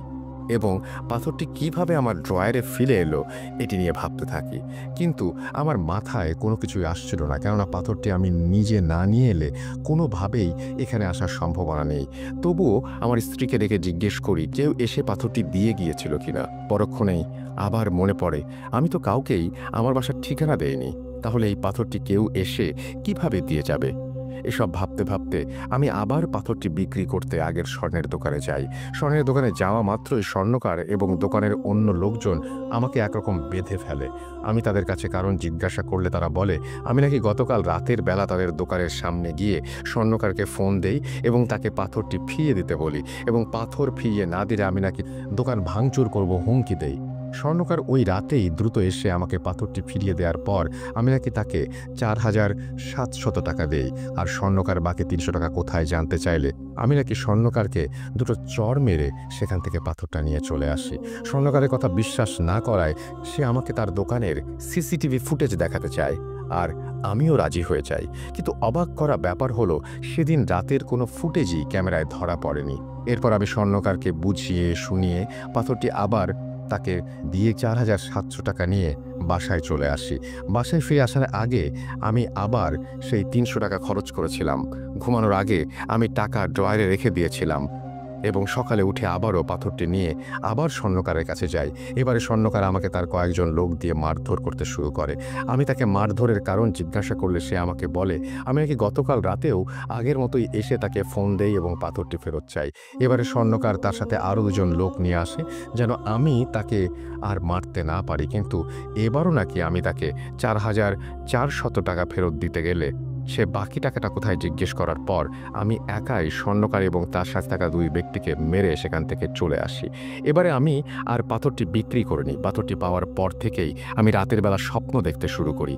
এবং পাথরটি কিভাবে আমার ড্রয়ারে ফিরে এলো এটি নিয়ে ভাবতে থাকি। কিন্তু আমার মাথায় কোনো কিছুই আসছিল না, কেননা পাথরটি আমি নিজে না নিয়ে এলে কোনোভাবেই এখানে আসার সম্ভাবনা নেই। তবুও আমার স্ত্রীকে ডেকে জিজ্ঞেস করি কেউ এসে পাথরটি দিয়ে গিয়েছিল কিনা। পরক্ষণেই আবার মনে পড়ে আমি তো কাউকেই আমার বাসার ঠিকানা দেইনি, তাহলে এই পাথরটি কেউ এসে কিভাবে দিয়ে যাবে। এসব ভাবতে ভাবতে আমি আবার পাথরটি বিক্রি করতে আগের স্বর্ণের দোকানে যাই। স্বর্ণের দোকানে যাওয়া মাত্রই স্বর্ণকার এবং দোকানের অন্য লোকজন আমাকে একরকম বেঁধে ফেলে। আমি তাদের কাছে কারণ জিজ্ঞাসা করলে তারা বলে আমি নাকি গতকাল রাতের বেলা তাদের দোকানের সামনে গিয়ে স্বর্ণকারকে ফোন দেই এবং তাকে পাথরটি ফিরিয়ে দিতে বলি, এবং পাথর ফিরিয়ে না দিলে আমি নাকি দোকান ভাঙচুর করব হুমকি দেই। স্বর্ণকার ওই রাতেই দ্রুত এসে আমাকে পাথরটি ফিরিয়ে দেওয়ার পর আমি নাকি তাকে 4,700 টাকা দেই, আর স্বর্ণকার বাকি 300 টাকা কোথায় জানতে চাইলে আমি নাকি স্বর্ণকারকে দুটো চড় মেরে সেখান থেকে পাথরটা নিয়ে চলে আসি। স্বর্ণকারের কথা বিশ্বাস না করায় সে আমাকে তার দোকানের সিসিটিভি ফুটেজ দেখাতে চায়, আর আমিও রাজি হয়ে যাই। কিন্তু অবাক করা ব্যাপার হলো সেদিন রাতের কোনো ফুটেজই ক্যামেরায় ধরা পড়েনি। এরপর আমি স্বর্ণকারকে বুঝিয়ে শুনিয়ে পাথরটি আবার তাকে দিয়ে 4,700 টাকা নিয়ে বাসায় চলে আসি। বাসায় ফিরে আসার আগে আমি আবার সেই 300 টাকা খরচ করেছিলাম। ঘুমানোর আগে আমি টাকা ড্রয়ারে রেখে দিয়েছিলাম এবং সকালে উঠে আবারও পাথরটি নিয়ে আবার স্বর্ণকারের কাছে যাই। এবারে স্বর্ণকার আমাকে তার কয়েকজন লোক দিয়ে মারধর করতে শুরু করে। আমি তাকে মারধরের কারণ জিজ্ঞাসা করলে সে আমাকে বলে আমি নাকি গতকাল রাতেও আগের মতোই এসে তাকে ফোন দেই এবং পাথরটি ফেরত চাই। এবারে স্বর্ণকার তার সাথে আরও দুজন লোক নিয়ে আসে যেন আমি তাকে আর মারতে না পারি, কিন্তু এবারও নাকি আমি তাকে 4,400 টাকা ফেরত দিতে গেলে সে বাকি টাকাটা কোথায় জিজ্ঞেস করার পর আমি একাই স্বর্ণকার এবং তার সাথে থাকা দুই ব্যক্তিকে মেরে সেখান থেকে চলে আসি। এবারে আমি আর পাথরটি বিক্রি করিনি। পাথরটি পাওয়ার পর থেকেই আমি রাতের বেলা স্বপ্ন দেখতে শুরু করি,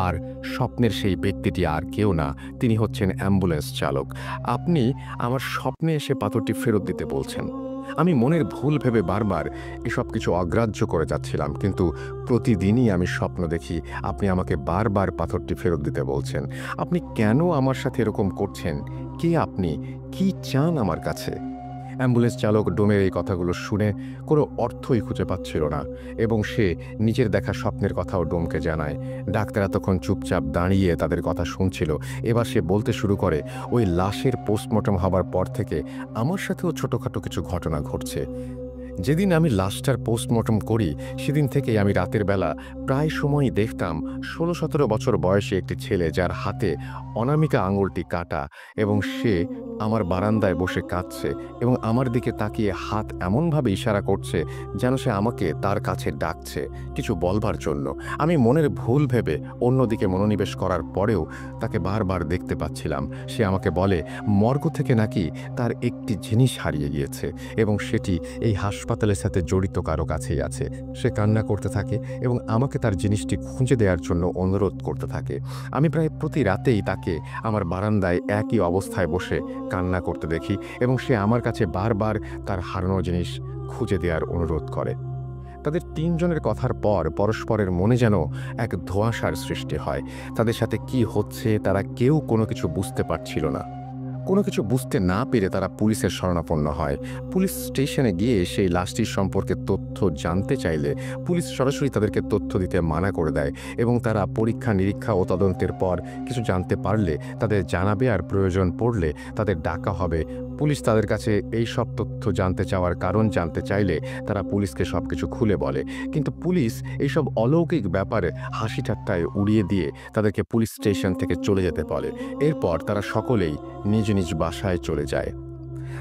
আর স্বপ্নের সেই ব্যক্তিটি আর কেউ না, তিনি হচ্ছেন অ্যাম্বুলেন্স চালক। আপনি আমার স্বপ্নে এসে পাথরটি ফেরত দিতে বলছেন। আমি মনের ভুল ভেবে বারবার এসব কিছু অগ্রাহ্য করে যাচ্ছিলাম, কিন্তু প্রতিদিনই আমি স্বপ্ন দেখি আপনি আমাকে বারবার পাথরটি ফেরত দিতে বলছেন। আপনি কেন আমার সাথে এরকম করছেন? কে আপনি? কি চান আমার কাছে? অ্যাম্বুলেন্স চালক ডোমের এই কথাগুলো শুনে কোনো অর্থই খুঁজে পাচ্ছিল না এবং সে নিজের দেখা স্বপ্নের কথাও ডোমকে জানায়। ডাক্তাররা তখন চুপচাপ দাঁড়িয়ে তাদের কথা শুনছিল। এবার সে বলতে শুরু করে ওই লাশের পোস্টমর্টম হবার পর থেকে আমার সাথেও ছোটোখাটো কিছু ঘটনা ঘটছে। যেদিন আমি লাশটার পোস্টমর্টম করি সেদিন থেকেই আমি রাতের বেলা প্রায় সময়ই দেখতাম 16-17 বছর বয়সী একটি ছেলে, যার হাতে অনামিকা আঙুলটি কাটা, এবং সে আমার বারান্দায় বসে কাঁদছে এবং আমার দিকে তাকিয়ে হাত এমনভাবে ইশারা করছে যেন সে আমাকে তার কাছে ডাকছে কিছু বলবার জন্য। আমি মনের ভুল ভেবে অন্যদিকে মনোনিবেশ করার পরেও তাকে বারবার দেখতে পাচ্ছিলাম। সে আমাকে বলে মর্গ থেকে নাকি তার একটি জিনিস হারিয়ে গিয়েছে এবং সেটি এই হাসপাতালের সাথে জড়িত কারো কাছেই আছে। সে কান্না করতে থাকে এবং আমাকে তার জিনিসটি খুঁজে দেওয়ার জন্য অনুরোধ করতে থাকে। আমি প্রায় প্রতি রাতেই তাকে আমার বারান্দায় একই অবস্থায় বসে কান্না করতে দেখি এবং সে আমার কাছে বারবার তার হারানো জিনিস খুঁজে দেওয়ার অনুরোধ করে। তাদের তিনজনের কথার পর পরস্পরের মনে যেন এক ধোঁয়াশার সৃষ্টি হয়। তাদের সাথে কি হচ্ছে তারা কেউ কোনো কিছু বুঝতে পারছিল না। কোনো কিছু বুঝতে না পেরে তারা পুলিশের শরণাপন্ন হয়। পুলিশ স্টেশনে গিয়ে সেই লাশটির সম্পর্কে তথ্য জানতে চাইলে পুলিশ সরাসরি তাদেরকে তথ্য দিতে মানা করে দেয় এবং তারা পরীক্ষা নিরীক্ষা ও তদন্তের পর কিছু জানতে পারলে তাদের জানাবে, আর প্রয়োজন পড়লে তাদের ডাকা হবে পুলিশ তাদের কাছে এই সব তথ্য জানতে চাওয়ার কারণ জানতে চাইলে তারা পুলিশকে সবকিছু খুলে বলে, কিন্তু পুলিশ এইসব অলৌকিক ব্যাপারে হাসি ঠাট্টায় উড়িয়ে দিয়ে তাদেরকে পুলিশ স্টেশন থেকে চলে যেতে বলে। এরপর তারা সকলেই নিজ নিজ বাসায় চলে যায়।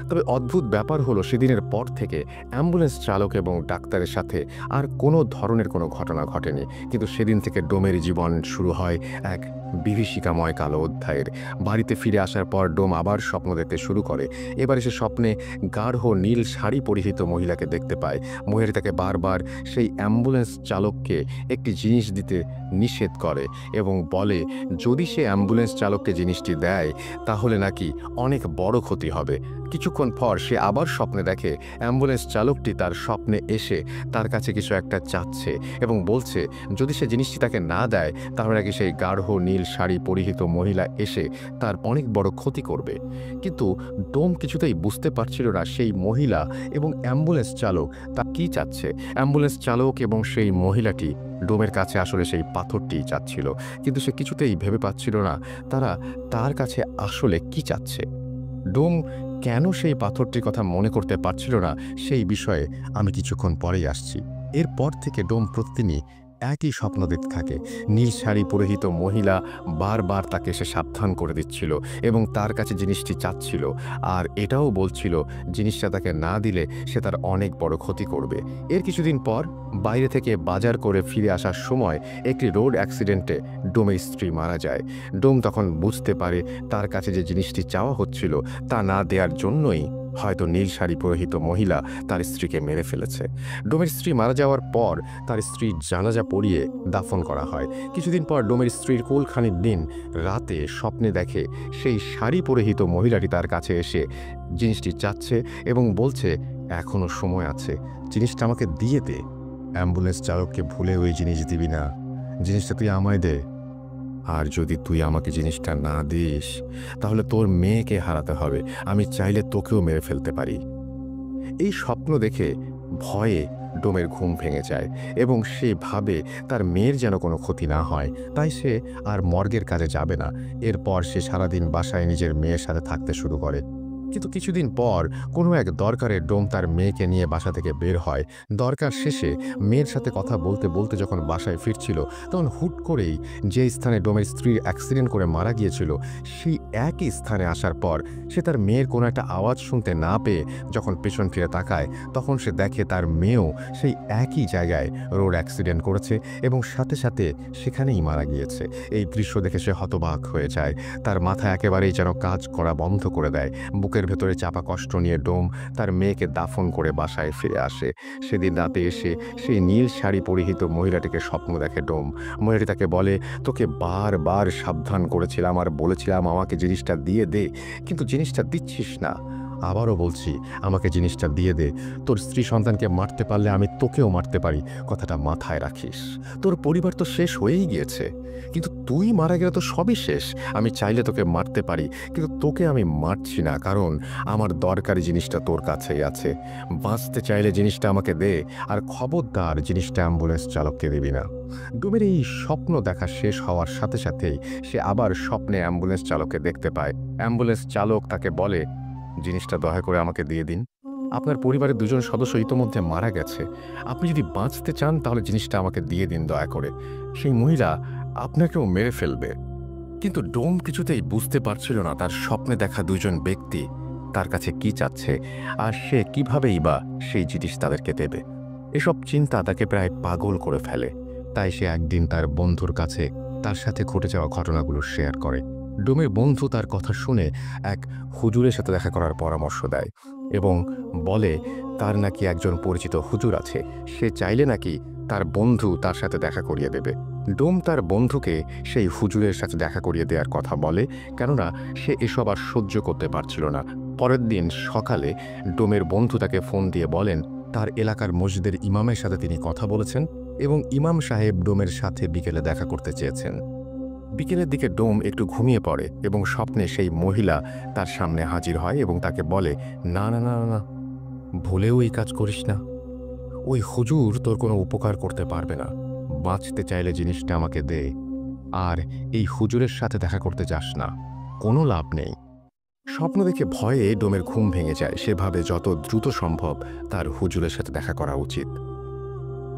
তবে অদ্ভুত ব্যাপার হলো, সেদিনের পর থেকে অ্যাম্বুলেন্স চালক এবং ডাক্তারের সাথে আর কোনো ধরনের কোনো ঘটনা ঘটেনি, কিন্তু সেদিন থেকে ডোমের জীবন শুরু হয় এক বিভীষিকাময় কালো অধ্যায়ের। বাড়িতে ফিরে আসার পর ডোম আবার স্বপ্ন দেখতে শুরু করে। এবারে সে স্বপ্নে গাঢ় নীল শাড়ি পরিহিত মহিলাকে দেখতে পায়। মহিলা তাকে বারবার সেই অ্যাম্বুলেন্স চালককে একটি জিনিস দিতে নিষেধ করে এবং বলে যদি সে অ্যাম্বুলেন্স চালককে জিনিসটি দেয় তাহলে নাকি অনেক বড় ক্ষতি হবে। কিছুক্ষণ পর সে আবার স্বপ্নে দেখে অ্যাম্বুলেন্স চালকটি তার স্বপ্নে এসে তার কাছে কিছু একটা চাচ্ছে এবং বলছে যদি সে জিনিসটি তাকে না দেয় তাহলে নাকি সেই গাঢ় নীল শাড়ি পরিহিত মহিলা এসে তার অনেক বড় ক্ষতি করবে। কিন্তু ডোম কিছুতেই বুঝতে পারছিল না সেই মহিলা এবং অ্যাম্বুলেন্স চালক তা কী চাচ্ছে। অ্যাম্বুলেন্স চালক এবং সেই মহিলাটি ডোমের কাছে আসলে সেই পাথরটিই চাচ্ছিল, কিন্তু সে কিছুতেই ভেবে পাচ্ছিল না তারা তার কাছে আসলে কি চাচ্ছে। ডোম কেন সেই পাথরটির কথা মনে করতে পারছিল না সেই বিষয়ে আমি কিছুক্ষণ পরেই আসছি। এরপর থেকে ডোম প্রতিদিনই একই স্বপ্ন দেখতে থাকে। নীল শাড়ি পরিহিত মহিলা বারবার তাকে সে সাবধান করে দিচ্ছিল এবং তার কাছে জিনিসটি চাচ্ছিল, আর এটাও বলছিল জিনিসটা তাকে না দিলে সে তার অনেক বড় ক্ষতি করবে। এর কিছুদিন পর বাইরে থেকে বাজার করে ফিরে আসার সময় একটি রোড অ্যাক্সিডেন্টে ডোমের স্ত্রী মারা যায়। ডোম তখন বুঝতে পারে তার কাছে যে জিনিসটি চাওয়া হচ্ছিল তা না দেওয়ার জন্যই হয়তো নীল শাড়ি পরিহিত মহিলা তার স্ত্রীকে মেরে ফেলেছে। ডোমের স্ত্রী মারা যাওয়ার পর তার স্ত্রীর জানাজা পড়িয়ে দাফন করা হয়। কিছুদিন পর ডোমের স্ত্রীর কুলখানির দিন রাতে স্বপ্নে দেখে সেই শাড়ি পরিহিত মহিলাটি তার কাছে এসে জিনিসটি চাচ্ছে এবং বলছে এখনো সময় আছে, জিনিসটা আমাকে দিয়ে দে। অ্যাম্বুলেন্স চালককে ভুলে ওই জিনিস দিবি না, জিনিসটা তুই আমায় দে। আর যদি তুই আমাকে জিনিসটা না দিস তাহলে তোর মেয়েকে হারাতে হবে, আমি চাইলে তোকেও মেরে ফেলতে পারি। এই স্বপ্ন দেখে ভয়ে ডোমের ঘুম ভেঙে যায় এবং সে ভাবে তার মেয়ের যেন কোনো ক্ষতি না হয়, তাই সে আর মর্গের কাজে যাবে না। এরপর সে সারাদিন বাসায় নিজের মেয়ের সাথে থাকতে শুরু করে। কিন্তু কিছুদিন পর কোনো এক দরকারে ডোম তার মেয়েকে নিয়ে বাসা থেকে বের হয়। দরকার শেষে মেয়ের সাথে কথা বলতে বলতে যখন বাসায় ফিরছিল তখন হুট করেই যে স্থানে ডোমের স্ত্রীর অ্যাক্সিডেন্ট করে মারা গিয়েছিল সেই একই স্থানে আসার পর সে তার মেয়ের কোনো একটা আওয়াজ শুনতে না পেয়ে যখন পেছন ফিরে তাকায় তখন সে দেখে তার মেয়েও সেই একই জায়গায় রোড অ্যাক্সিডেন্ট করেছে এবং সাথে সাথে সেখানেই মারা গিয়েছে। এই দৃশ্য দেখে সে হতবাক হয়ে যায়, তার মাথা একেবারেই যেন কাজ করা বন্ধ করে দেয়। বুকের ভেতরে চাপা কষ্ট নিয়ে ডোম তার মেয়েকে দাফন করে বাসায় ফিরে আসে। সেদিন রাতে এসে সেই নীল শাড়ি পরিহিত মহিলাটিকে স্বপ্ন দেখে ডোম। মহিলাটি তাকে বলে তোকে বারবার সাবধান করেছিলাম আর বলেছিলাম আমাকে জিনিসটা দিয়ে দে, কিন্তু জিনিসটা দিচ্ছিস না। আবারও বলছি আমাকে জিনিসটা দিয়ে দে, তোর স্ত্রী সন্তানকে মারতে পারলে আমি তোকেও মারতে পারি, কথাটা মাথায় রাখিস। তোর পরিবার তো শেষ হয়েই গিয়েছে, কিন্তু তুই মারা গেলে তো সবই শেষ। আমি চাইলে তোকে মারতে পারি, কিন্তু তোকে আমি মারছি না, কারণ আমার দরকারি জিনিসটা তোর কাছেই আছে। বাঁচতে চাইলে জিনিসটা আমাকে দে, আর খবরদার জিনিসটা অ্যাম্বুলেন্স চালককে দিবি না। ডোমের এই স্বপ্ন দেখা শেষ হওয়ার সাথে সাথেই সে আবার স্বপ্নে অ্যাম্বুলেন্স চালককে দেখতে পায়। অ্যাম্বুলেন্স চালক তাকে বলে জিনিসটা দয়া করে আমাকে দিয়ে দিন, আপনার পরিবারের দুজন সদস্য ইতোমধ্যে মারা গেছে, আপনি যদি বাঁচতে চান তাহলে জিনিসটা আমাকে দিয়ে দিন দয়া করে, সেই মহিলা আপনাকেও মেরে ফেলবে। কিন্তু ডোম কিছুতেই বুঝতে পারছিল না তার স্বপ্নে দেখা দুজন ব্যক্তি তার কাছে কি চাচ্ছে আর সে কিভাবেই বা সেই জিনিস তাদেরকে দেবে। এসব চিন্তা তাকে প্রায় পাগল করে ফেলে। তাই সে একদিন তার বন্ধুর কাছে তার সাথে ঘটে যাওয়া ঘটনাগুলো শেয়ার করে। ডোমের বন্ধু তার কথা শুনে এক হুজুরের সাথে দেখা করার পরামর্শ দেয় এবং বলে তার নাকি একজন পরিচিত হুজুর আছে, সে চাইলে নাকি তার বন্ধু তার সাথে দেখা করিয়ে দেবে। ডোম তার বন্ধুকে সেই হুজুরের সাথে দেখা করিয়ে দেওয়ার কথা বলে, কেননা সে এসব আর সহ্য করতে পারছিল না। পরের দিন সকালে ডোমের বন্ধু তাকে ফোন দিয়ে বলেন তার এলাকার মসজিদের ইমামের সাথে তিনি কথা বলেছেন এবং ইমাম সাহেব ডোমের সাথে বিকেলে দেখা করতে চেয়েছেন। বিকেলের দিকে ডোম একটু ঘুমিয়ে পড়ে এবং স্বপ্নে সেই মহিলা তার সামনে হাজির হয় এবং তাকে বলে না না না না, ভুলেও এই কাজ করিস না, ওই হুজুর তোর কোনো উপকার করতে পারবে না, বাঁচতে চাইলে জিনিসটা আমাকে দে, আর এই হুজুরের সাথে দেখা করতে যাস না, কোনো লাভ নেই। স্বপ্ন দেখে ভয়ে ডোমের ঘুম ভেঙে যায়। সে ভাবে যত দ্রুত সম্ভব তার হুজুরের সাথে দেখা করা উচিত।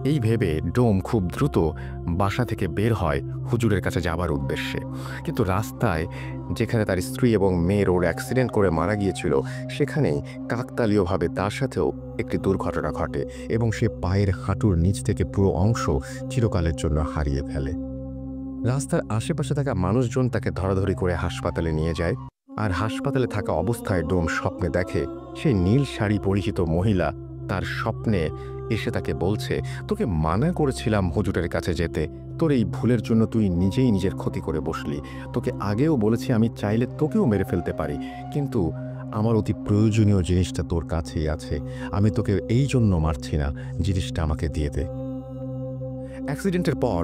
এই ভেবে ডোম খুব দ্রুত বাসা থেকে বের হয় হুজুরের কাছে যাবার উদ্দেশ্যে। কিন্তু রাস্তায়, যেখানে তার স্ত্রী এবং মেয়ে রোড অ্যাক্সিডেন্ট করে মারা গিয়েছিল, সেখানেই কাকতালীয়ভাবে তার সাথেও একটি দুর্ঘটনা ঘটে এবং সে পায়ের হাঁটুর নিচ থেকে পুরো অংশ চিরকালের জন্য হারিয়ে ফেলে। রাস্তার আশেপাশে থাকা মানুষজন তাকে ধরাধরি করে হাসপাতালে নিয়ে যায়। আর হাসপাতালে থাকা অবস্থায় ডোম স্বপ্নে দেখে সেই নীল শাড়ি পরিহিত মহিলা তার স্বপ্নে এসে তাকে বলছে, তোকে মানা করেছিলাম হুজুরের কাছে যেতে, তোর এই ভুলের জন্য তুই নিজেই নিজের ক্ষতি করে বসলি। তোকে আগেও বলেছি আমি চাইলে তোকেও মেরে ফেলতে পারি, কিন্তু আমার অতি প্রয়োজনীয় জিনিসটা তোর কাছেই আছে। আমি তোকে এই জন্য মারছি না, জিনিসটা আমাকে দিয়ে দে। অ্যাক্সিডেন্টের পর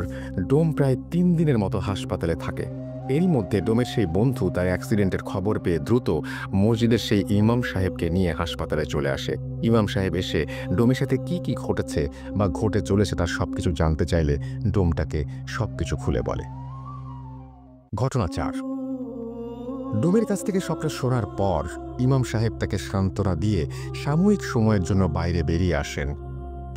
ডোম প্রায় 3 দিনের মতো হাসপাতালে থাকে। এরই মধ্যে ডোমের সেই বন্ধু তার অ্যাক্সিডেন্টের খবর পেয়ে দ্রুত মসজিদের সেই ইমাম সাহেবকে নিয়ে হাসপাতালে চলে আসে। ইমাম সাহেব এসে ডোমের সাথে কি কি ঘটেছে বা ঘটে চলেছে তার সবকিছু জানতে চাইলে ডোমটাকে সবকিছু খুলে বলে। ঘটনা 4। ডোমের কাছ থেকে সবটা শোনার পর ইমাম সাহেব তাকে সান্ত্বনা দিয়ে সাময়িক সময়ের জন্য বাইরে বেরিয়ে আসেন।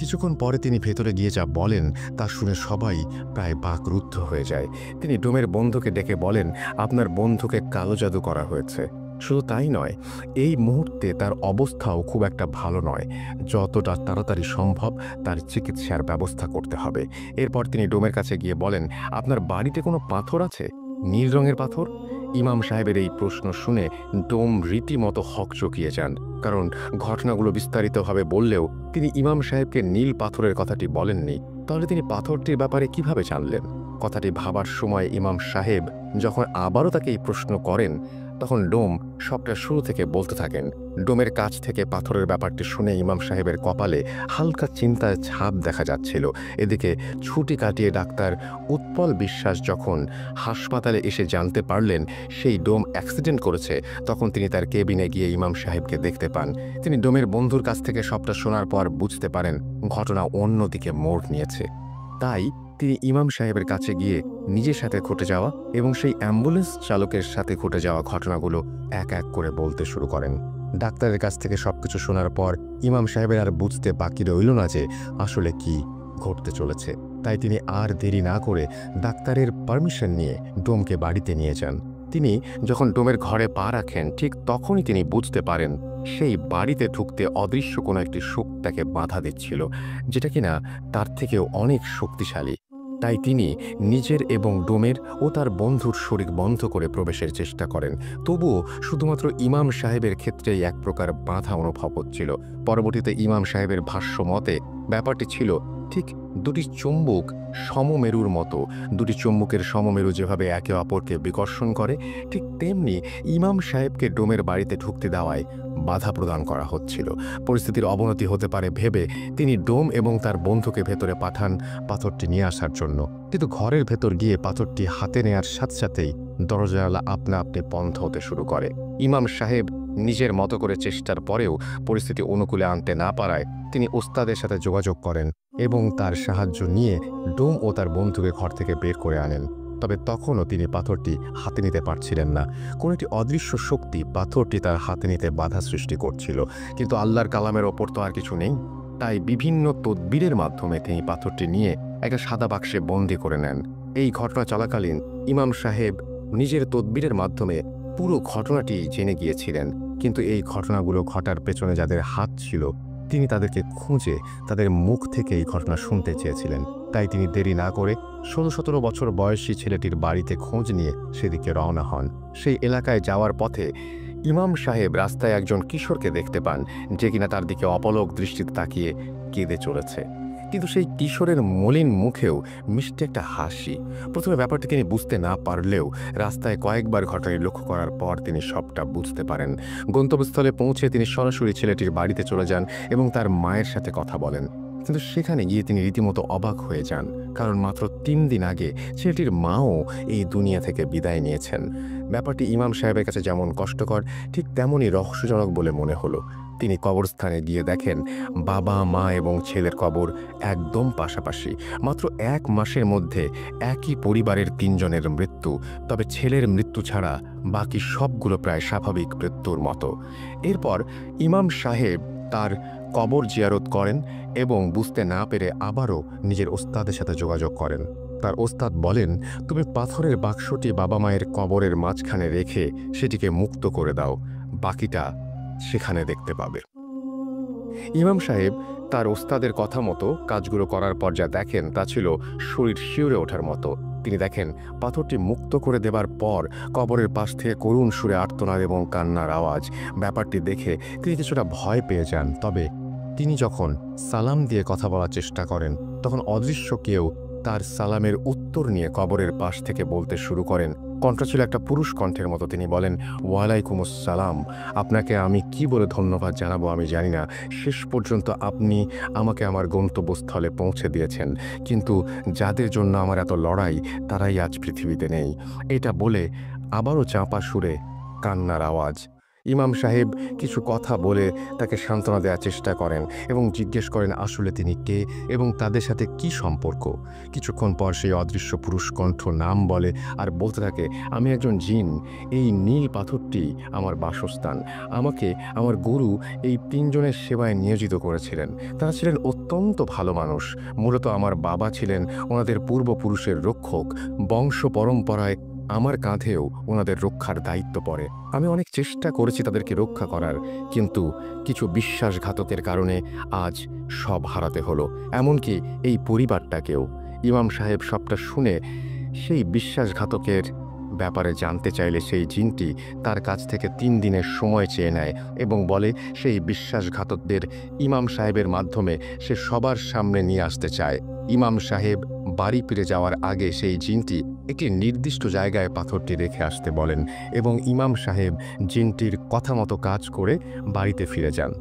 কিছুক্ষণ পরে তিনি ভেতরে গিয়ে যা বলেন তা শুনে সবাই প্রায় বাকরুদ্ধ হয়ে যায়। তিনি ডোমের বন্ধুকে ডেকে বলেন, আপনার বন্ধুকে কালো জাদু করা হয়েছে। শুধু তাই নয়, এই মুহূর্তে তার অবস্থাও খুব একটা ভালো নয়। যতটা তাড়াতাড়ি সম্ভব তার চিকিৎসার ব্যবস্থা করতে হবে। এরপর তিনি ডোমের কাছে গিয়ে বলেন, আপনার বাড়িতে কোনো পাথর আছে, নীল রঙের পাথর? ইমাম সাহেবের এই প্রশ্ন শুনে ডোম রীতিমতো হকচকিয়ে যান, কারণ ঘটনাগুলো বিস্তারিতভাবে বললেও তিনি ইমাম সাহেবকে নীল পাথরের কথাটি বলেননি। তাহলে তিনি পাথরটির ব্যাপারে কিভাবে জানলেন? কথাটি ভাবার সময় ইমাম সাহেব যখন আবারও তাকে এই প্রশ্ন করেন, তখন ডোম সবটা শুরু থেকে বলতে থাকেন। ডোমের কাছ থেকে পাথরের ব্যাপারটি শুনে ইমাম সাহেবের কপালে হালকা চিন্তার ছাপ দেখা যাচ্ছিল। এদিকে ছুটি কাটিয়ে ডাক্তার উৎপল বিশ্বাস যখন হাসপাতালে এসে জানতে পারলেন সেই ডোম অ্যাক্সিডেন্ট করেছে, তখন তিনি তার কেবিনে গিয়ে ইমাম সাহেবকে দেখতে পান। তিনি ডোমের বন্ধুর কাছ থেকে সবটা শোনার পর বুঝতে পারেন ঘটনা অন্যদিকে মোড় নিয়েছে। তাই তিনি ইমাম সাহেবের কাছে গিয়ে নিজের সাথে ঘটে যাওয়া এবং সেই অ্যাম্বুলেন্স চালকের সাথে ঘটে যাওয়া ঘটনাগুলো এক এক করে বলতে শুরু করেন। ডাক্তারের কাছ থেকে সবকিছু শোনার পর ইমাম সাহেবের আর বুঝতে বাকি রইল না যে আসলে কি ঘটতে চলেছে। তাই তিনি আর দেরি না করে ডাক্তারের পারমিশন নিয়ে ডোমকে বাড়িতে নিয়ে যান। তিনি যখন ডোমের ঘরে পা রাখেন, ঠিক তখনই তিনি বুঝতে পারেন সেই বাড়িতে ঢুকতে অদৃশ্য কোনো একটি শক্তি তাকে বাধা দিচ্ছিল, যেটা কিনা তার থেকেও অনেক শক্তিশালী। তাই তিনি নিজের এবং ডোমের ও তার বন্ধুর শরীর বন্ধ করে প্রবেশের চেষ্টা করেন। তবুও শুধুমাত্র ইমাম সাহেবের ক্ষেত্রেই এক প্রকার বাধা অনুভব হচ্ছিল। পরবর্তীতে ইমাম সাহেবের ভাষ্য মতে ব্যাপারটি ছিল ঠিক দুটি চুম্বক সমমেরুর মতো। দুটি চুম্বকের সমমেরু যেভাবে একে অপরকে বিকর্ষণ করে, ঠিক তেমনি ইমাম সাহেবকে ডোমের বাড়িতে ঢুকতে দেওয়ায় বাধা প্রদান করা হচ্ছিল। পরিস্থিতির অবনতি হতে পারে ভেবে তিনি ডোম এবং তার বন্ধুকে ভেতরে পাঠান পাথরটি নিয়ে আসার জন্য। কিন্তু ঘরের ভেতর গিয়ে পাথরটি হাতে নেয়ার সাথে সাথেই দরজাওয়ালা আপনা আপনি বন্ধ হতে শুরু করে। ইমাম সাহেব নিজের মতো করে চেষ্টার পরেও পরিস্থিতি অনুকূলে আনতে না পারায় তিনি ওস্তাদের সাথে যোগাযোগ করেন এবং তার সাহায্য নিয়ে ডোম ও তার বন্ধুকে ঘর থেকে বের করে আনেন। তবে তখনও তিনি পাথরটি হাতে নিতে পারছিলেন না। কোনো একটি অদৃশ্য শক্তি পাথরটি তার হাতে নিতে বাধা সৃষ্টি করছিল। কিন্তু আল্লাহর কালামের ওপর তো আর কিছু নেই। তাই বিভিন্ন তদবিরের মাধ্যমে তিনি পাথরটি নিয়ে একটা সাদা বাক্সে বন্দি করে নেন। এই ঘটনা চলাকালীন ইমাম সাহেব নিজের তদবিরের মাধ্যমে পুরো ঘটনাটি জেনে গিয়েছিলেন। কিন্তু এই ঘটনাগুলো ঘটার পেছনে যাদের হাত ছিল, তিনি তাদেরকে খুঁজে তাদের মুখ থেকে এই ঘটনা শুনতে চেয়েছিলেন। তাই তিনি দেরি না করে 16-17 বছর বয়সী ছেলেটির বাড়িতে খোঁজ নিয়ে সেদিকে রওনা হন। সেই এলাকায় যাওয়ার পথে ইমাম সাহেব রাস্তায় একজন কিশোরকে দেখতে পান, যে কিনা তার দিকে অপলক দৃষ্টিতে তাকিয়ে কেঁদে চলেছে। কিন্তু সেই কিশোরের মলিন মুখেও মিষ্টি একটা হাসি। প্রথমে ব্যাপারটি তিনি বুঝতে না পারলেও রাস্তায় কয়েকবার ঘটনাটি লক্ষ্য করার পর তিনি সবটা বুঝতে পারেন। গন্তব্যস্থলে পৌঁছে তিনি সরাসরি ছেলেটির বাড়িতে চলে যান এবং তার মায়ের সাথে কথা বলেন। কিন্তু সেখানে গিয়ে তিনি রীতিমতো অবাক হয়ে যান, কারণ মাত্র 3 দিন আগে ছেলেটির মাও এই দুনিয়া থেকে বিদায় নিয়েছেন। ব্যাপারটি ইমাম সাহেবের কাছে যেমন কষ্টকর, ঠিক তেমনই রহস্যজনক বলে মনে হলো। তিনি কবরস্থানে গিয়ে দেখেন বাবা, মা এবং ছেলের কবর একদম পাশাপাশি। মাত্র 1 মাসের মধ্যে একই পরিবারের 3 জনের মৃত্যু, তবে ছেলের মৃত্যু ছাড়া বাকি সবগুলো প্রায় স্বাভাবিক মৃত্যুর মতো। এরপর ইমাম সাহেব তার কবর জিয়ারত করেন এবং বুঝতে না পেরে আবারও নিজের ওস্তাদের সাথে যোগাযোগ করেন। তার ওস্তাদ বলেন, তুমি পাথরের বাক্সটি বাবা মায়ের কবরের মাঝখানে রেখে সেটিকে মুক্ত করে দাও, বাকিটা সেখানে দেখতে পাবে। ইমাম সাহেব তার ওস্তাদের কথা মতো কাজগুলো করার পর যা দেখেন তা ছিল শরীর শিউরে ওঠার মতো। তিনি দেখেন পাথরটি মুক্ত করে দেবার পর কবরের পাশ থেকে করুণ সুরে আর্তনাদ এবং কান্নার আওয়াজ। ব্যাপারটি দেখে তিনি কিছুটা ভয় পেয়ে যান। তবে তিনি যখন সালাম দিয়ে কথা বলার চেষ্টা করেন তখন অদৃশ্য কেউ তার সালামের উত্তর নিয়ে কবরের পাশ থেকে বলতে শুরু করেন। কণ্ঠ ছিল একটা পুরুষ কণ্ঠের মতো। তিনি বলেন, ওয়ালাইকুম আসসালাম, আপনাকে আমি কি বলে ধন্যবাদ জানাবো আমি জানি না। শেষ পর্যন্ত আপনি আমাকে আমার গন্তব্যস্থলে পৌঁছে দিয়েছেন, কিন্তু যাদের জন্য আমার এত লড়াই তারাই আজ পৃথিবীতে নেই। এটা বলে আবারও চাপা সুরে কান্নার আওয়াজ। ইমাম সাহেব কিছু কথা বলে তাকে সান্ত্বনা দেওয়ার চেষ্টা করেন এবং জিজ্ঞেস করেন আসলে তিনি কে এবং তাদের সাথে কি সম্পর্ক। কিছুক্ষণ পর সেই অদৃশ্য পুরুষ কণ্ঠ নাম বলে আর বলতে থাকে, আমি একজন জিন, এই নীল পাথরটি আমার বাসস্থান। আমাকে আমার গুরু এই 3 জনের সেবায় নিয়োজিত করেছিলেন। তারা ছিলেন অত্যন্ত ভালো মানুষ। মূলত আমার বাবা ছিলেন ওনাদের পূর্বপুরুষের রক্ষক। বংশ পরম্পরায় আমার কাঁধেও ওনাদের রক্ষার দায়িত্ব পড়ে। আমি অনেক চেষ্টা করেছি তাদেরকে রক্ষা করার, কিন্তু কিছু বিশ্বাসঘাতকের কারণে আজ সব হারাতে হলো, এমনকি এই পরিবারটাকেও। ইমাম সাহেব সবটা শুনে সেই বিশ্বাসঘাতকের ব্যাপারে জানতে চাইলে সেই জিনটি তার কাছ থেকে 3 দিনের সময় চেয়ে নেয় এবং বলে সেই বিশ্বাসঘাতকদের ইমাম সাহেবের মাধ্যমে সে সবার সামনে নিয়ে আসতে চায়। ইমাম সাহেব বাড়ি ফিরে যাওয়ার আগে সেই জিনটি একটি নির্দিষ্ট জায়গায় পাথরটি রেখে আসতে বলেন এবং ইমাম সাহেব জিনটির কথা মতো কাজ করে বাড়িতে ফিরে যান।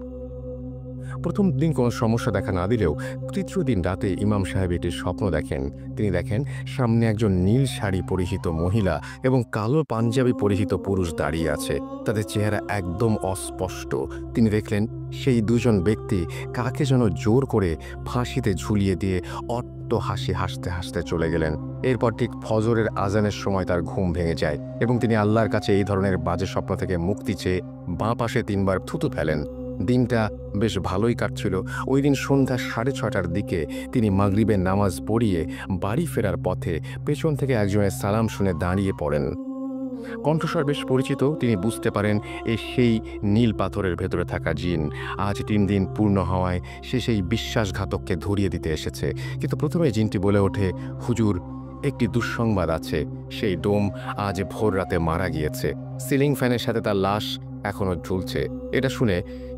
প্রথম দিন কোনো সমস্যা দেখা না দিলেও তৃতীয় দিন রাতে ইমাম সাহেব এটির স্বপ্ন দেখেন। তিনি দেখেন সামনে একজন নীল শাড়ি পরিহিত মহিলা এবং কালো পাঞ্জাবি পরিহিত পুরুষ দাঁড়িয়ে আছে। তাদের চেহারা একদম অস্পষ্ট। তিনি দেখলেন সেই 2 জন ব্যক্তি কাকে যেন জোর করে ফাঁসিতে ঝুলিয়ে দিয়ে অট্ট হাসি হাসতে হাসতে চলে গেলেন। এরপর ঠিক ফজরের আজানের সময় তার ঘুম ভেঙে যায় এবং তিনি আল্লাহর কাছে এই ধরনের বাজে স্বপ্ন থেকে মুক্তি চেয়ে বাঁ পাশে 3 বার থুতু ফেলেন। দিনটা বেশ ভালোই কাটছিল। ওই দিন সন্ধ্যা 6:30টার দিকে তিনি মাগরিবের নামাজ পড়িয়ে বাড়ি ফেরার পথে পেছন থেকে একজনের সালাম শুনে দাঁড়িয়ে পড়েন। কণ্ঠস্বর বেশ পরিচিত। তিনি বুঝতে পারেন সেই নীল পাথরের ভেতরে থাকা জিন। আজ 3 দিন পূর্ণ হওয়ায় সে সেই বিশ্বাসঘাতককে ধরিয়ে দিতে এসেছে। কিন্তু প্রথমে জিনটি বলে ওঠে, হুজুর, একটি দুঃসংবাদ আছে। সেই ডোম আজ ভোর রাতে মারা গিয়েছে। সিলিং ফ্যানের সাথে তার লাশ এখনও ঝুলছে। এটা শুনে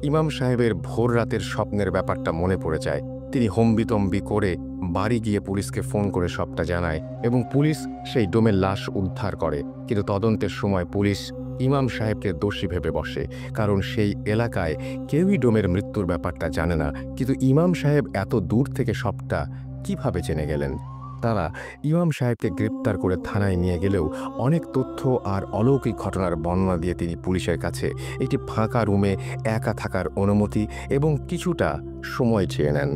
ইমাম সাহেবের ভোর রাতের স্বপ্নের ব্যাপারটা মনে পড়ে যায়। তিনি হম্বিতম্বি করে বাড়ি গিয়ে পুলিশকে ফোন করে সবটা জানায় এবং পুলিশ সেই ডোমের লাশ উদ্ধার করে। কিন্তু তদন্তের সময় পুলিশ ইমাম সাহেবকে দোষী ভেবে বসে, কারণ সেই এলাকায় কেউই ডোমের মৃত্যুর ব্যাপারটা জানে না। কিন্তু ইমাম সাহেব এত দূর থেকে সবটা কিভাবে জেনে গেলেন? তারা ইমাম সাহেবকে গ্রেপ্তার করে থানায় নিয়ে গেলেও অনেক তথ্য আর অলৌকিক ঘটনার বর্ণনা দিয়ে তিনি পুলিশের কাছে একটি ফাঁকা রুমে একা থাকার অনুমতি এবং কিছুটা সময় চেয়ে নেন।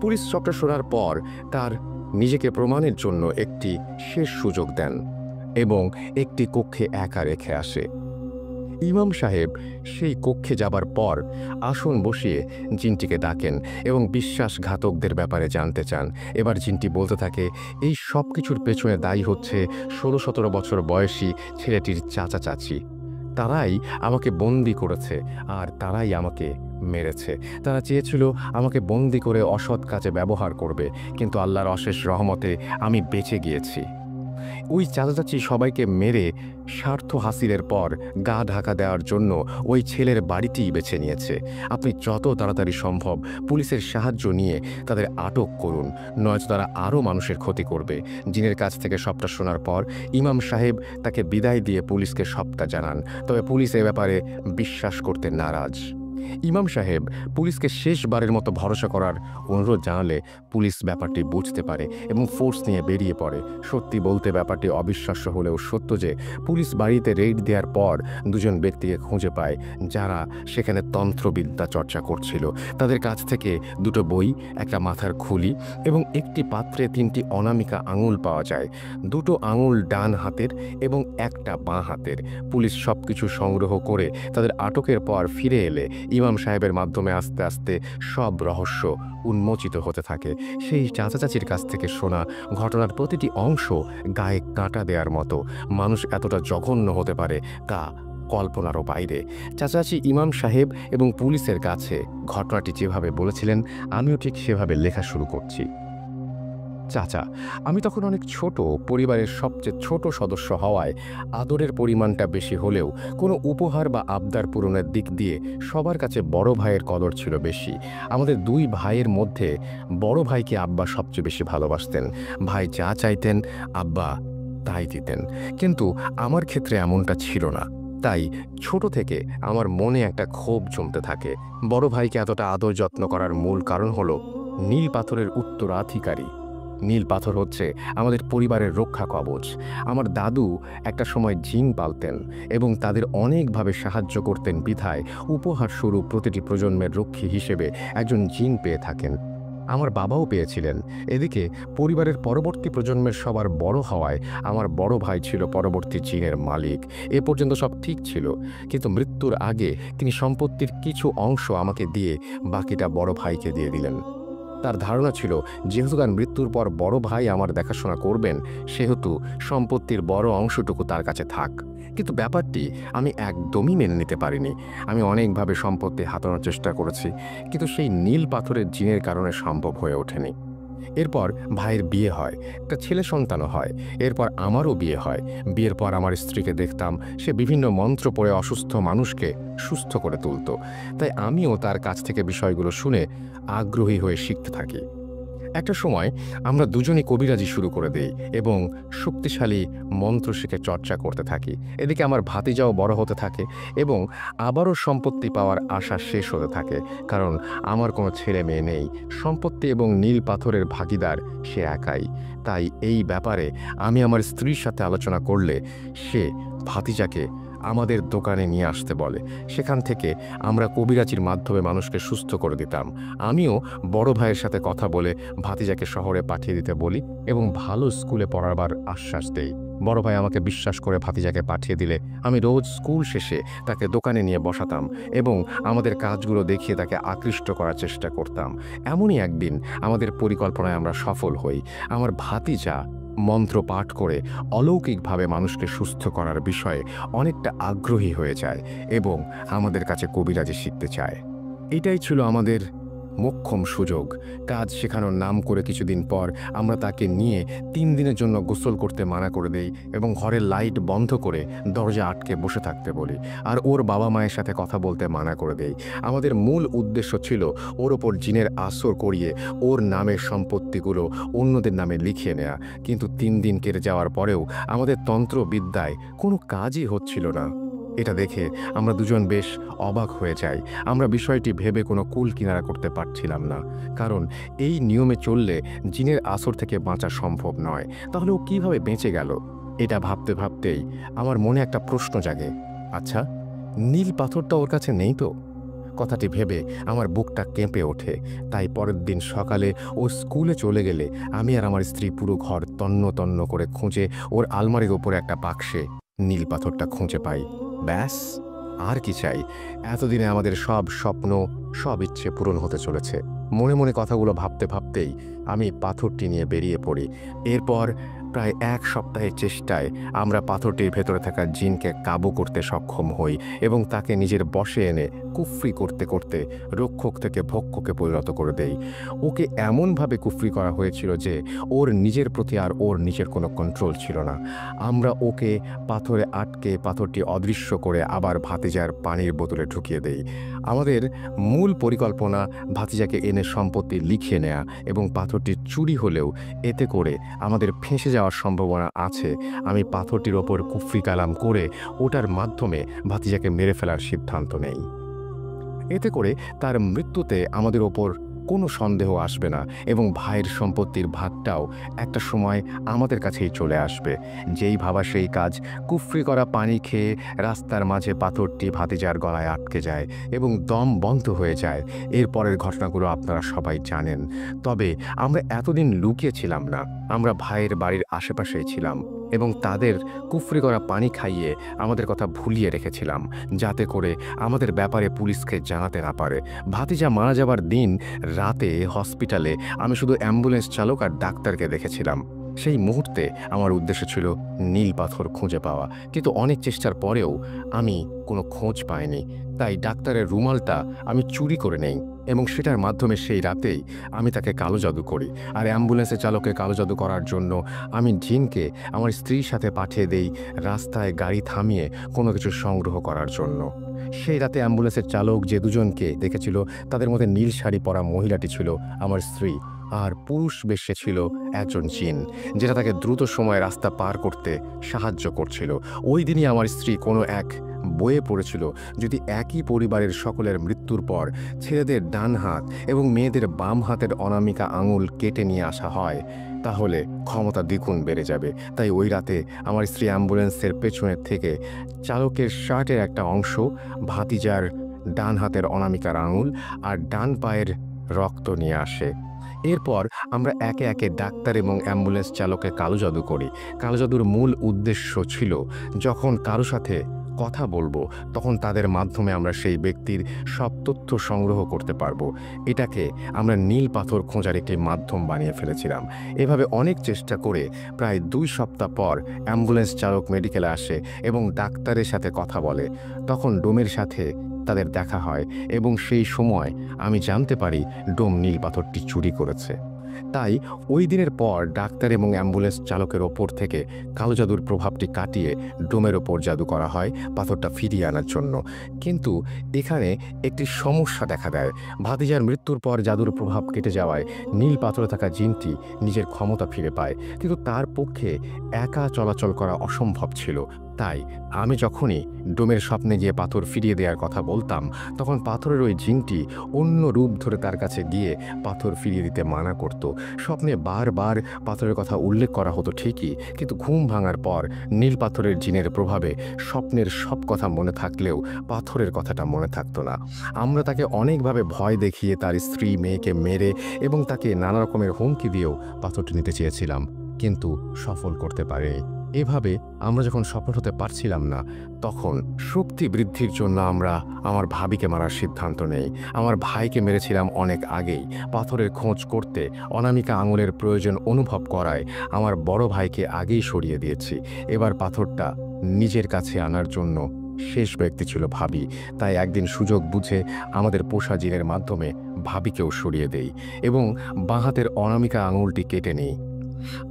পুলিশ সবটা শোনার পর তার নিজেকে প্রমাণের জন্য একটি শেষ সুযোগ দেন এবং একটি কক্ষে একা রেখে আসে। ইমাম সাহেব সেই কক্ষে যাবার পর আসন বসিয়ে জিনটিকে ডাকেন এবং বিশ্বাসঘাতকদের ব্যাপারে জানতে চান। এবার জিনটি বলতে থাকে, এই সব কিছুর পেছনে দায়ী হচ্ছে 16-17 বছর বয়সী ছেলেটির চাচা চাচি। তারাই আমাকে বন্দি করেছে আর তারাই আমাকে মেরেছে। তারা চেয়েছিল আমাকে বন্দি করে অসৎ কাজে ব্যবহার করবে, কিন্তু আল্লাহর অশেষ রহমতে আমি বেঁচে গিয়েছি। ওই চাচা চাচি সবাইকে মেরে স্বার্থ হাসিলের পর গা ঢাকা দেওয়ার জন্য ওই ছেলের বাড়িটিই বেছে নিয়েছে। আপনি যত তাড়াতাড়ি সম্ভব পুলিশের সাহায্য নিয়ে তাদের আটক করুন, নয়তো তারা আরও মানুষের ক্ষতি করবে। জিনের কাছ থেকে সবটা শোনার পর ইমাম সাহেব তাকে বিদায় দিয়ে পুলিশকে সবটা জানান। তবে পুলিশ এ ব্যাপারে বিশ্বাস করতে নারাজ। ইমাম সাহেব পুলিশকে শেষবারের মতো ভরসা করার অনুরোধ জানালে পুলিশ ব্যাপারটি বুঝতে পারে এবং ফোর্স নিয়ে বেরিয়ে পড়ে। সত্যি বলতে ব্যাপারটি অবিশ্বাস্য হলেও সত্য যে পুলিশ বাড়িতে রেড দেওয়ার পর দুজন ব্যক্তিকে খুঁজে পায় যারা সেখানে তন্ত্রবিদ্যা চর্চা করছিল। তাদের কাছ থেকে দুটো বই, একটা মাথার খুলি এবং একটি পাত্রে 3টি অনামিকা আঙুল পাওয়া যায়। দুটো আঙুল ডান হাতের এবং একটা বাঁ হাতের। পুলিশ সব কিছু সংগ্রহ করে তাদের আটকের পর ফিরে এলে ইমাম সাহেবের মাধ্যমে আস্তে আস্তে সব রহস্য উন্মোচিত হতে থাকে। সেই চাচা চাচির কাছ থেকে শোনা ঘটনার প্রতিটি অংশ গায়ে কাঁটা দেওয়ার মতো। মানুষ এতটা জঘন্য হতে পারে তা কল্পনারও বাইরে। চাচাচি ইমাম সাহেব এবং পুলিশের কাছে ঘটনাটি যেভাবে বলেছিলেন আমিও ঠিক সেভাবে লেখা শুরু করছি। চাচা, আমি তখন অনেক ছোট, পরিবারের সবচেয়ে ছোট সদস্য হওয়ায় আদরের পরিমাণটা বেশি হলেও কোনো উপহার বা আবদার পূরণের দিক দিয়ে সবার কাছে বড় ভাইয়ের কদর ছিল বেশি। আমাদের 2 ভাইয়ের মধ্যে বড় ভাইকে আব্বা সবচেয়ে বেশি ভালোবাসতেন। ভাই যা চাইতেন আব্বা তাই দিতেন, কিন্তু আমার ক্ষেত্রে এমনটা ছিল না। তাই ছোট থেকে আমার মনে একটা ক্ষোভ জমতে থাকে। বড় ভাইকে এতটা আদর যত্ন করার মূল কারণ হলো নীল পাথরের উত্তরাধিকারী। নীল পাথর হচ্ছে আমাদের পরিবারের রক্ষা কবচ। আমার দাদু একটা সময় জিন পালতেন এবং তাদের অনেকভাবে সাহায্য করতেন বিধায় উপহার স্বরূপ প্রতিটি প্রজন্মের রক্ষী হিসেবে একজন জিন পেয়ে থাকেন। আমার বাবাও পেয়েছিলেন। এদিকে পরিবারের পরবর্তী প্রজন্মের সবার বড় হওয়ায় আমার বড় ভাই ছিল পরবর্তী জিনের মালিক। এ পর্যন্ত সব ঠিক ছিল, কিন্তু মৃত্যুর আগে তিনি সম্পত্তির কিছু অংশ আমাকে দিয়ে বাকিটা বড় ভাইকে দিয়ে দিলেন। তার ধারণা ছিল যেহেতু তার মৃত্যুর পর বড় ভাই আমার দেখাশোনা করবেন, সেহেতু সম্পত্তির বড় অংশটুকু তার কাছে থাক। কিন্তু ব্যাপারটি আমি একদমই মেনে নিতে পারিনি। আমি অনেকভাবে সম্পত্তি হাতানোর চেষ্টা করেছি, কিন্তু সেই নীল পাথরের জিনের কারণে সম্ভব হয়ে ওঠেনি। এরপর ভাইয়ের বিয়ে হয়, একটা ছেলে সন্তানও হয়। এরপর আমারও বিয়ে হয়। বিয়ের পর আমার স্ত্রীকে দেখতাম সে বিভিন্ন মন্ত্র পড়ে অসুস্থ মানুষকে সুস্থ করে তুলত। তাই আমিও তার কাছ থেকে বিষয়গুলো শুনে আগ্রহী হয়ে শিখতে থাকি। একটা সময় আমরা দুজনই কবিরাজি শুরু করে দেই এবং শক্তিশালী মন্ত্র শিখে চর্চা করতে থাকি। এদিকে আমার ভাতিজাও বড় হতে থাকে এবং আবারও সম্পত্তি পাওয়ার আশা শেষ হতে থাকে, কারণ আমার কোনো ছেলে মেয়ে নেই। সম্পত্তি এবং নীল পাথরের ভাগিদার সে একাই। তাই এই ব্যাপারে আমি আমার স্ত্রীর সাথে আলোচনা করলে সে ভাতিজাকে আমাদের দোকানে নিয়ে আসতে বলে। সেখান থেকে আমরা কবিরাজির মাধ্যমে মানুষকে সুস্থ করে দিতাম। আমিও বড় ভাইয়ের সাথে কথা বলে ভাতিজাকে শহরে পাঠিয়ে দিতে বলি এবং ভালো স্কুলে পড়াবার আশ্বাস দেই। বড় ভাই আমাকে বিশ্বাস করে ভাতিজাকে পাঠিয়ে দিলে আমি রোজ স্কুল শেষে তাকে দোকানে নিয়ে বসাতাম এবং আমাদের কাজগুলো দেখিয়ে তাকে আকৃষ্ট করার চেষ্টা করতাম। এমনই একদিন আমাদের পরিকল্পনায় আমরা সফল হই। আমার ভাতিজা মন্ত্র পাঠ করে অলৌকিকভাবে মানুষকে সুস্থ করার বিষয়ে অনেকটা আগ্রহী হয়ে যায় এবং আমাদের কাছে কবিরাজি শিখতে চায়। এটাই ছিল আমাদের মোক্ষম সুযোগ। কাজ শেখানোর নাম করে কিছুদিন পর আমরা তাকে নিয়ে 3 দিনের জন্য গোসল করতে মানা করে দেই এবং ঘরের লাইট বন্ধ করে দরজা আটকে বসে থাকতে বলি, আর ওর বাবা মায়ের সাথে কথা বলতে মানা করে দেই। আমাদের মূল উদ্দেশ্য ছিল ওর ওপর জিনের আসর করিয়ে ওর নামের সম্পত্তিগুলো অন্যদের নামে লিখিয়ে নেয়া। কিন্তু 3 দিন কেটে যাওয়ার পরেও আমাদের তন্ত্রবিদ্যায় কোনো কাজই হচ্ছিল না। এটা দেখে আমরা দুজন বেশ অবাক হয়ে যাই। আমরা বিষয়টি ভেবে কোনো কুল কিনারা করতে পারছিলাম না, কারণ এই নিয়মে চললে জিনের আসর থেকে বাঁচা সম্ভব নয়। তাহলে ও কীভাবে বেঁচে গেল? এটা ভাবতে ভাবতেই আমার মনে একটা প্রশ্ন জাগে, আচ্ছা নীল পাথরটা ওর কাছে নেই তো? কথাটি ভেবে আমার বুকটা কেঁপে ওঠে। তাই পরের দিন সকালে ও স্কুলে চলে গেলে আমি আর আমার স্ত্রী পুরো ঘর তন্ন তন্ন করে খুঁজে ওর আলমারির ওপরে একটা বাক্সে নীল পাথরটা খুঁজে পাই। ব্যাস, আর কি চাই? এতদিনে আমাদের সব স্বপ্ন, সব ইচ্ছে পূরণ হতে চলেছে। মনে মনে কথাগুলো ভাবতে ভাবতেই আমি পাথরটি নিয়ে বেরিয়ে পড়ি। এরপর প্রায় 1 সপ্তাহের চেষ্টায় আমরা পাথরটির ভেতরে থাকা জিনকে কাবু করতে সক্ষম হই এবং তাকে নিজের বশে এনে কুফরি করতে করতে রক্ষক থেকে ভক্ষকে পরিণত করে দেই। ওকে এমনভাবে কুফরি করা হয়েছিল যে ওর নিজের প্রতি আর ওর নিজের কোনো কন্ট্রোল ছিল না। আমরা ওকে পাথরে আটকে পাথরটি অদৃশ্য করে আবার ভাতিজার পানির বোতলে ঢুকিয়ে দেই। আমাদের মূল পরিকল্পনা ভাতিজাকে এনে সম্পত্তি লিখিয়ে নেয়া এবং পাথরটি চুরি হলেও এতে করে আমাদের ফেঁসে যাওয়ার সম্ভাবনা আছে। আমি পাথরটির ওপর কুফরি কালাম করে ওটার মাধ্যমে ভাতিজাকে মেরে ফেলার সিদ্ধান্ত নেই। এতে করে তার মৃত্যুতে আমাদের ওপর কোনো সন্দেহ আসবে না এবং ভাইয়ের সম্পত্তির ভাগটাও একটা সময় আমাদের কাছেই চলে আসবে। যেই ভাবা সেই কাজ। কুফরি করা পানি খেয়ে রাস্তার মাঝে পাথরটি ভাতিজার গলায় আটকে যায় এবং দম বন্ধ হয়ে যায়। এরপরের ঘটনাগুলো আপনারা সবাই জানেন। তবে আমরা এতদিন লুকিয়েছিলাম না, আমরা ভাইয়ের বাড়ির আশেপাশেই ছিলাম এবং তাদের কুফরি করা পানি খাইয়ে আমাদের কথা ভুলিয়ে রেখেছিলাম, যাতে করে আমাদের ব্যাপারে পুলিশকে জানাতে না পারে। ভাতিজা মারা যাবার দিন রাতে হসপিটালে আমি শুধু অ্যাম্বুলেন্স চালক আর ডাক্তারকে দেখেছিলাম। সেই মুহূর্তে আমার উদ্দেশ্য ছিল নীল পাথর খুঁজে পাওয়া, কিন্তু অনেক চেষ্টার পরেও আমি কোনো খোঁজ পাইনি। তাই ডাক্তারের রুমালটা আমি চুরি করে নেই এবং সেটার মাধ্যমে সেই রাতেই আমি তাকে কালো জাদু করি। আর অ্যাম্বুলেন্সের চালককে কালো জাদু করার জন্য আমি জিনকে আমার স্ত্রীর সাথে পাঠিয়ে দেই রাস্তায় গাড়ি থামিয়ে কোনো কিছু সংগ্রহ করার জন্য। সেই রাতে অ্যাম্বুলেন্সের চালক যে দুজনকে দেখেছিল তাদের মধ্যে নীল শাড়ি পরা মহিলাটি ছিল আমার স্ত্রী, আর পুরুষ বেশে ছিল একজন জিন, যেটা তাকে দ্রুত সময়ে রাস্তা পার করতে সাহায্য করছিল। ওই দিনই আমার স্ত্রী কোনো এক বইয়ে পড়েছিল, যদি একই পরিবারের সকলের মৃত্যুর পর ছেলেদের ডান হাত এবং মেয়েদের বাম হাতের অনামিকা আঙুল কেটে নিয়ে আসা হয় তাহলে ক্ষমতা দ্বিগুণ বেড়ে যাবে। তাই ওই রাতে আমার স্ত্রী অ্যাম্বুলেন্সের পেছনের থেকে চালকের শার্টের একটা অংশ, ভাতিজার ডান হাতের অনামিকার আঙুল আর ডান পায়ের রক্ত নিয়ে আসে। এরপর আমরা একে একে ডাক্তার এবং অ্যাম্বুলেন্স চালককে কালো জাদু করি। কালো জাদুর মূল উদ্দেশ্য ছিল যখন কারো সাথে কথা বলবো তখন তাদের মাধ্যমে আমরা সেই ব্যক্তির সব তথ্য সংগ্রহ করতে পারবো। এটাকে আমরা নীল পাথর খোঁজার একটি মাধ্যম বানিয়ে ফেলেছিলাম। এভাবে অনেক চেষ্টা করে প্রায় 2 সপ্তাহ পর অ্যাম্বুলেন্স চালক মেডিকেলে আসে এবং ডাক্তারের সাথে কথা বলে। তখন ডোমের সাথে তাদের দেখা হয় এবং সেই সময় আমি জানতে পারি ডোম নীল পাথরটি চুরি করেছে। তাই ওই দিনের পর ডাক্তার এবং অ্যাম্বুলেন্স চালকের ওপর থেকে কালো জাদুর প্রভাবটি কাটিয়ে ডোমের ওপর জাদু করা হয় পাথরটা ফিরিয়ে আনার জন্য। কিন্তু এখানে একটি সমস্যা দেখা দেয়। ভাতিজার মৃত্যুর পর জাদুর প্রভাব কেটে যাওয়ায় নীল পাথরে থাকা জিনটি নিজের ক্ষমতা ফিরে পায়, কিন্তু তার পক্ষে একা চলাচল করা অসম্ভব ছিল। তাই আমি যখনই ডোমের স্বপ্নে গিয়ে পাথর ফিরিয়ে দেওয়ার কথা বলতাম তখন পাথরের ওই জিনটি অন্য রূপ ধরে তার কাছে গিয়ে পাথর ফিরিয়ে দিতে মানা করত। স্বপ্নে বারবার পাথরের কথা উল্লেখ করা হতো ঠিকই, কিন্তু ঘুম ভাঙার পর নীল পাথরের জিনের প্রভাবে স্বপ্নের সব কথা মনে থাকলেও পাথরের কথাটা মনে থাকতো না। আমরা তাকে অনেকভাবে ভয় দেখিয়ে তার স্ত্রী মেয়েকে মেরে এবং তাকে নানা রকমের হুমকি দিয়েও পাথরটি নিতে চেয়েছিলাম, কিন্তু সফল করতে পারিনি। এভাবে আমরা যখন সফল হতে পারছিলাম না তখন শক্তি বৃদ্ধির জন্য আমরা আমার ভাবিকে মারার সিদ্ধান্ত নেই। আমার ভাইকে মেরেছিলাম অনেক আগেই। পাথরের খোঁজ করতে অনামিকা আঙুলের প্রয়োজন অনুভব করায় আমার বড় ভাইকে আগেই সরিয়ে দিয়েছি। এবার পাথরটা নিজের কাছে আনার জন্য শেষ ব্যক্তি ছিল ভাবি। তাই একদিন সুযোগ বুঝে আমাদের পোষা জিনের মাধ্যমে ভাবিকেও সরিয়ে দেই এবং বাঁ হাতের অনামিকা আঙুলটি কেটে নিই।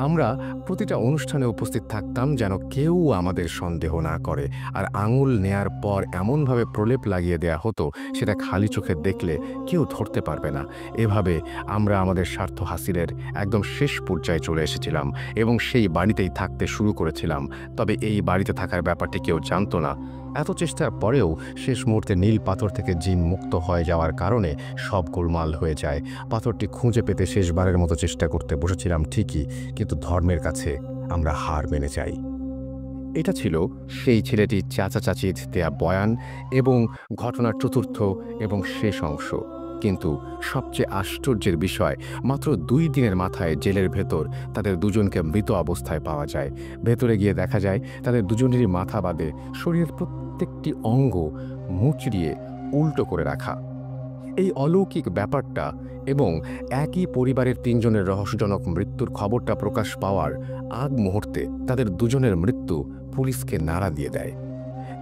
আমরা প্রতিটা অনুষ্ঠানে উপস্থিত থাকতাম যেন কেউ আমাদের সন্দেহ না করে, আর আঙুল নেয়ার পর এমনভাবে প্রলেপ লাগিয়ে দেয়া হতো সেটা খালি চোখে দেখলে কেউ ধরতে পারবে না। এভাবে আমরা আমাদের স্বার্থ হাসিলের একদম শেষ পর্যায়ে চলে এসেছিলাম এবং সেই বাড়িতেই থাকতে শুরু করেছিলাম। তবে এই বাড়িতে থাকার ব্যাপারটি কেউ জানতো না। এত চেষ্টার পরেও শেষ মুহূর্তে নীল পাথর থেকে জিন মুক্ত হয়ে যাওয়ার কারণে সব গোলমাল হয়ে যায়। পাথরটি খুঁজে পেতে শেষবারের মতো চেষ্টা করতে বসেছিলাম ঠিকই, কিন্তু ধর্মের কাছে আমরা হার মেনে যাই। এটা ছিল সেই ছেলেটির চাচা চাচির দেয়া বয়ান এবং ঘটনার চতুর্থ এবং শেষ অংশ। কিন্তু সবচেয়ে আশ্চর্যের বিষয়, মাত্র 2 দিনের মাথায় জেলের ভেতর তাদের দুজনকে মৃত অবস্থায় পাওয়া যায়। ভেতরে গিয়ে দেখা যায় তাদের দুজনেরই মাথা বাদে শরীরের প্রত্যেকটি অঙ্গ মুচড়িয়ে উল্টো করে রাখা। এই অলৌকিক ব্যাপারটা এবং একই পরিবারের 3 জনের রহস্যজনক মৃত্যুর খবরটা প্রকাশ পাওয়ার আগ মুহূর্তে তাদের দুজনের মৃত্যু পুলিশকে নাড়া দিয়ে দেয়।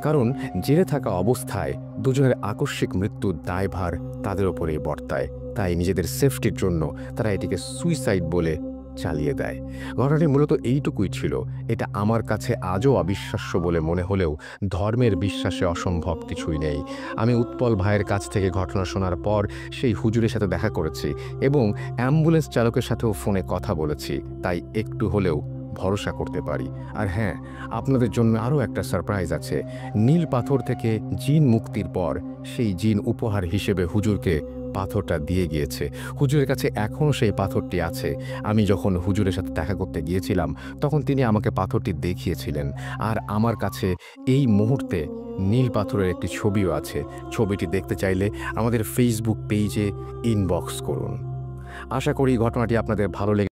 কারণ জেলে থাকা অবস্থায় দুজনের আকস্মিক মৃত্যুর দায়ভার তাদের ওপরেই বর্তায়। তাই নিজেদের সেফটির জন্য তারা এটিকে সুইসাইড বলে চালিয়ে দেয়। ঘটনাটি মূলত এইটুকুই ছিল। এটা আমার কাছে আজও অবিশ্বাস্য বলে মনে হলেও ধর্মের বিশ্বাসে অসম্ভব কিছুই নেই। আমি উৎপল ভাইয়ের কাছ থেকে ঘটনা শোনার পর সেই হুজুরের সাথে দেখা করেছি এবং অ্যাম্বুলেন্স চালকের সাথেও ফোনে কথা বলেছি। তাই একটু হলেও ভরসা করতে পারি। আর হ্যাঁ, আপনাদের জন্য আরও একটা সারপ্রাইজ আছে। নীল পাথর থেকে জিন মুক্তির পর সেই জিন উপহার হিসেবে হুজুরকে পাথরটা দিয়ে গিয়েছে। হুজুরের কাছে এখনও সেই পাথরটি আছে। আমি যখন হুজুরের সাথে দেখা করতে গিয়েছিলাম তখন তিনি আমাকে পাথরটি দেখিয়েছিলেন। আর আমার কাছে এই মুহূর্তে নীল পাথরের একটি ছবিও আছে। ছবিটি দেখতে চাইলে আমাদের ফেসবুক পেজে ইনবক্স করুন। আশা করি ঘটনাটি আপনাদের ভালো লেগে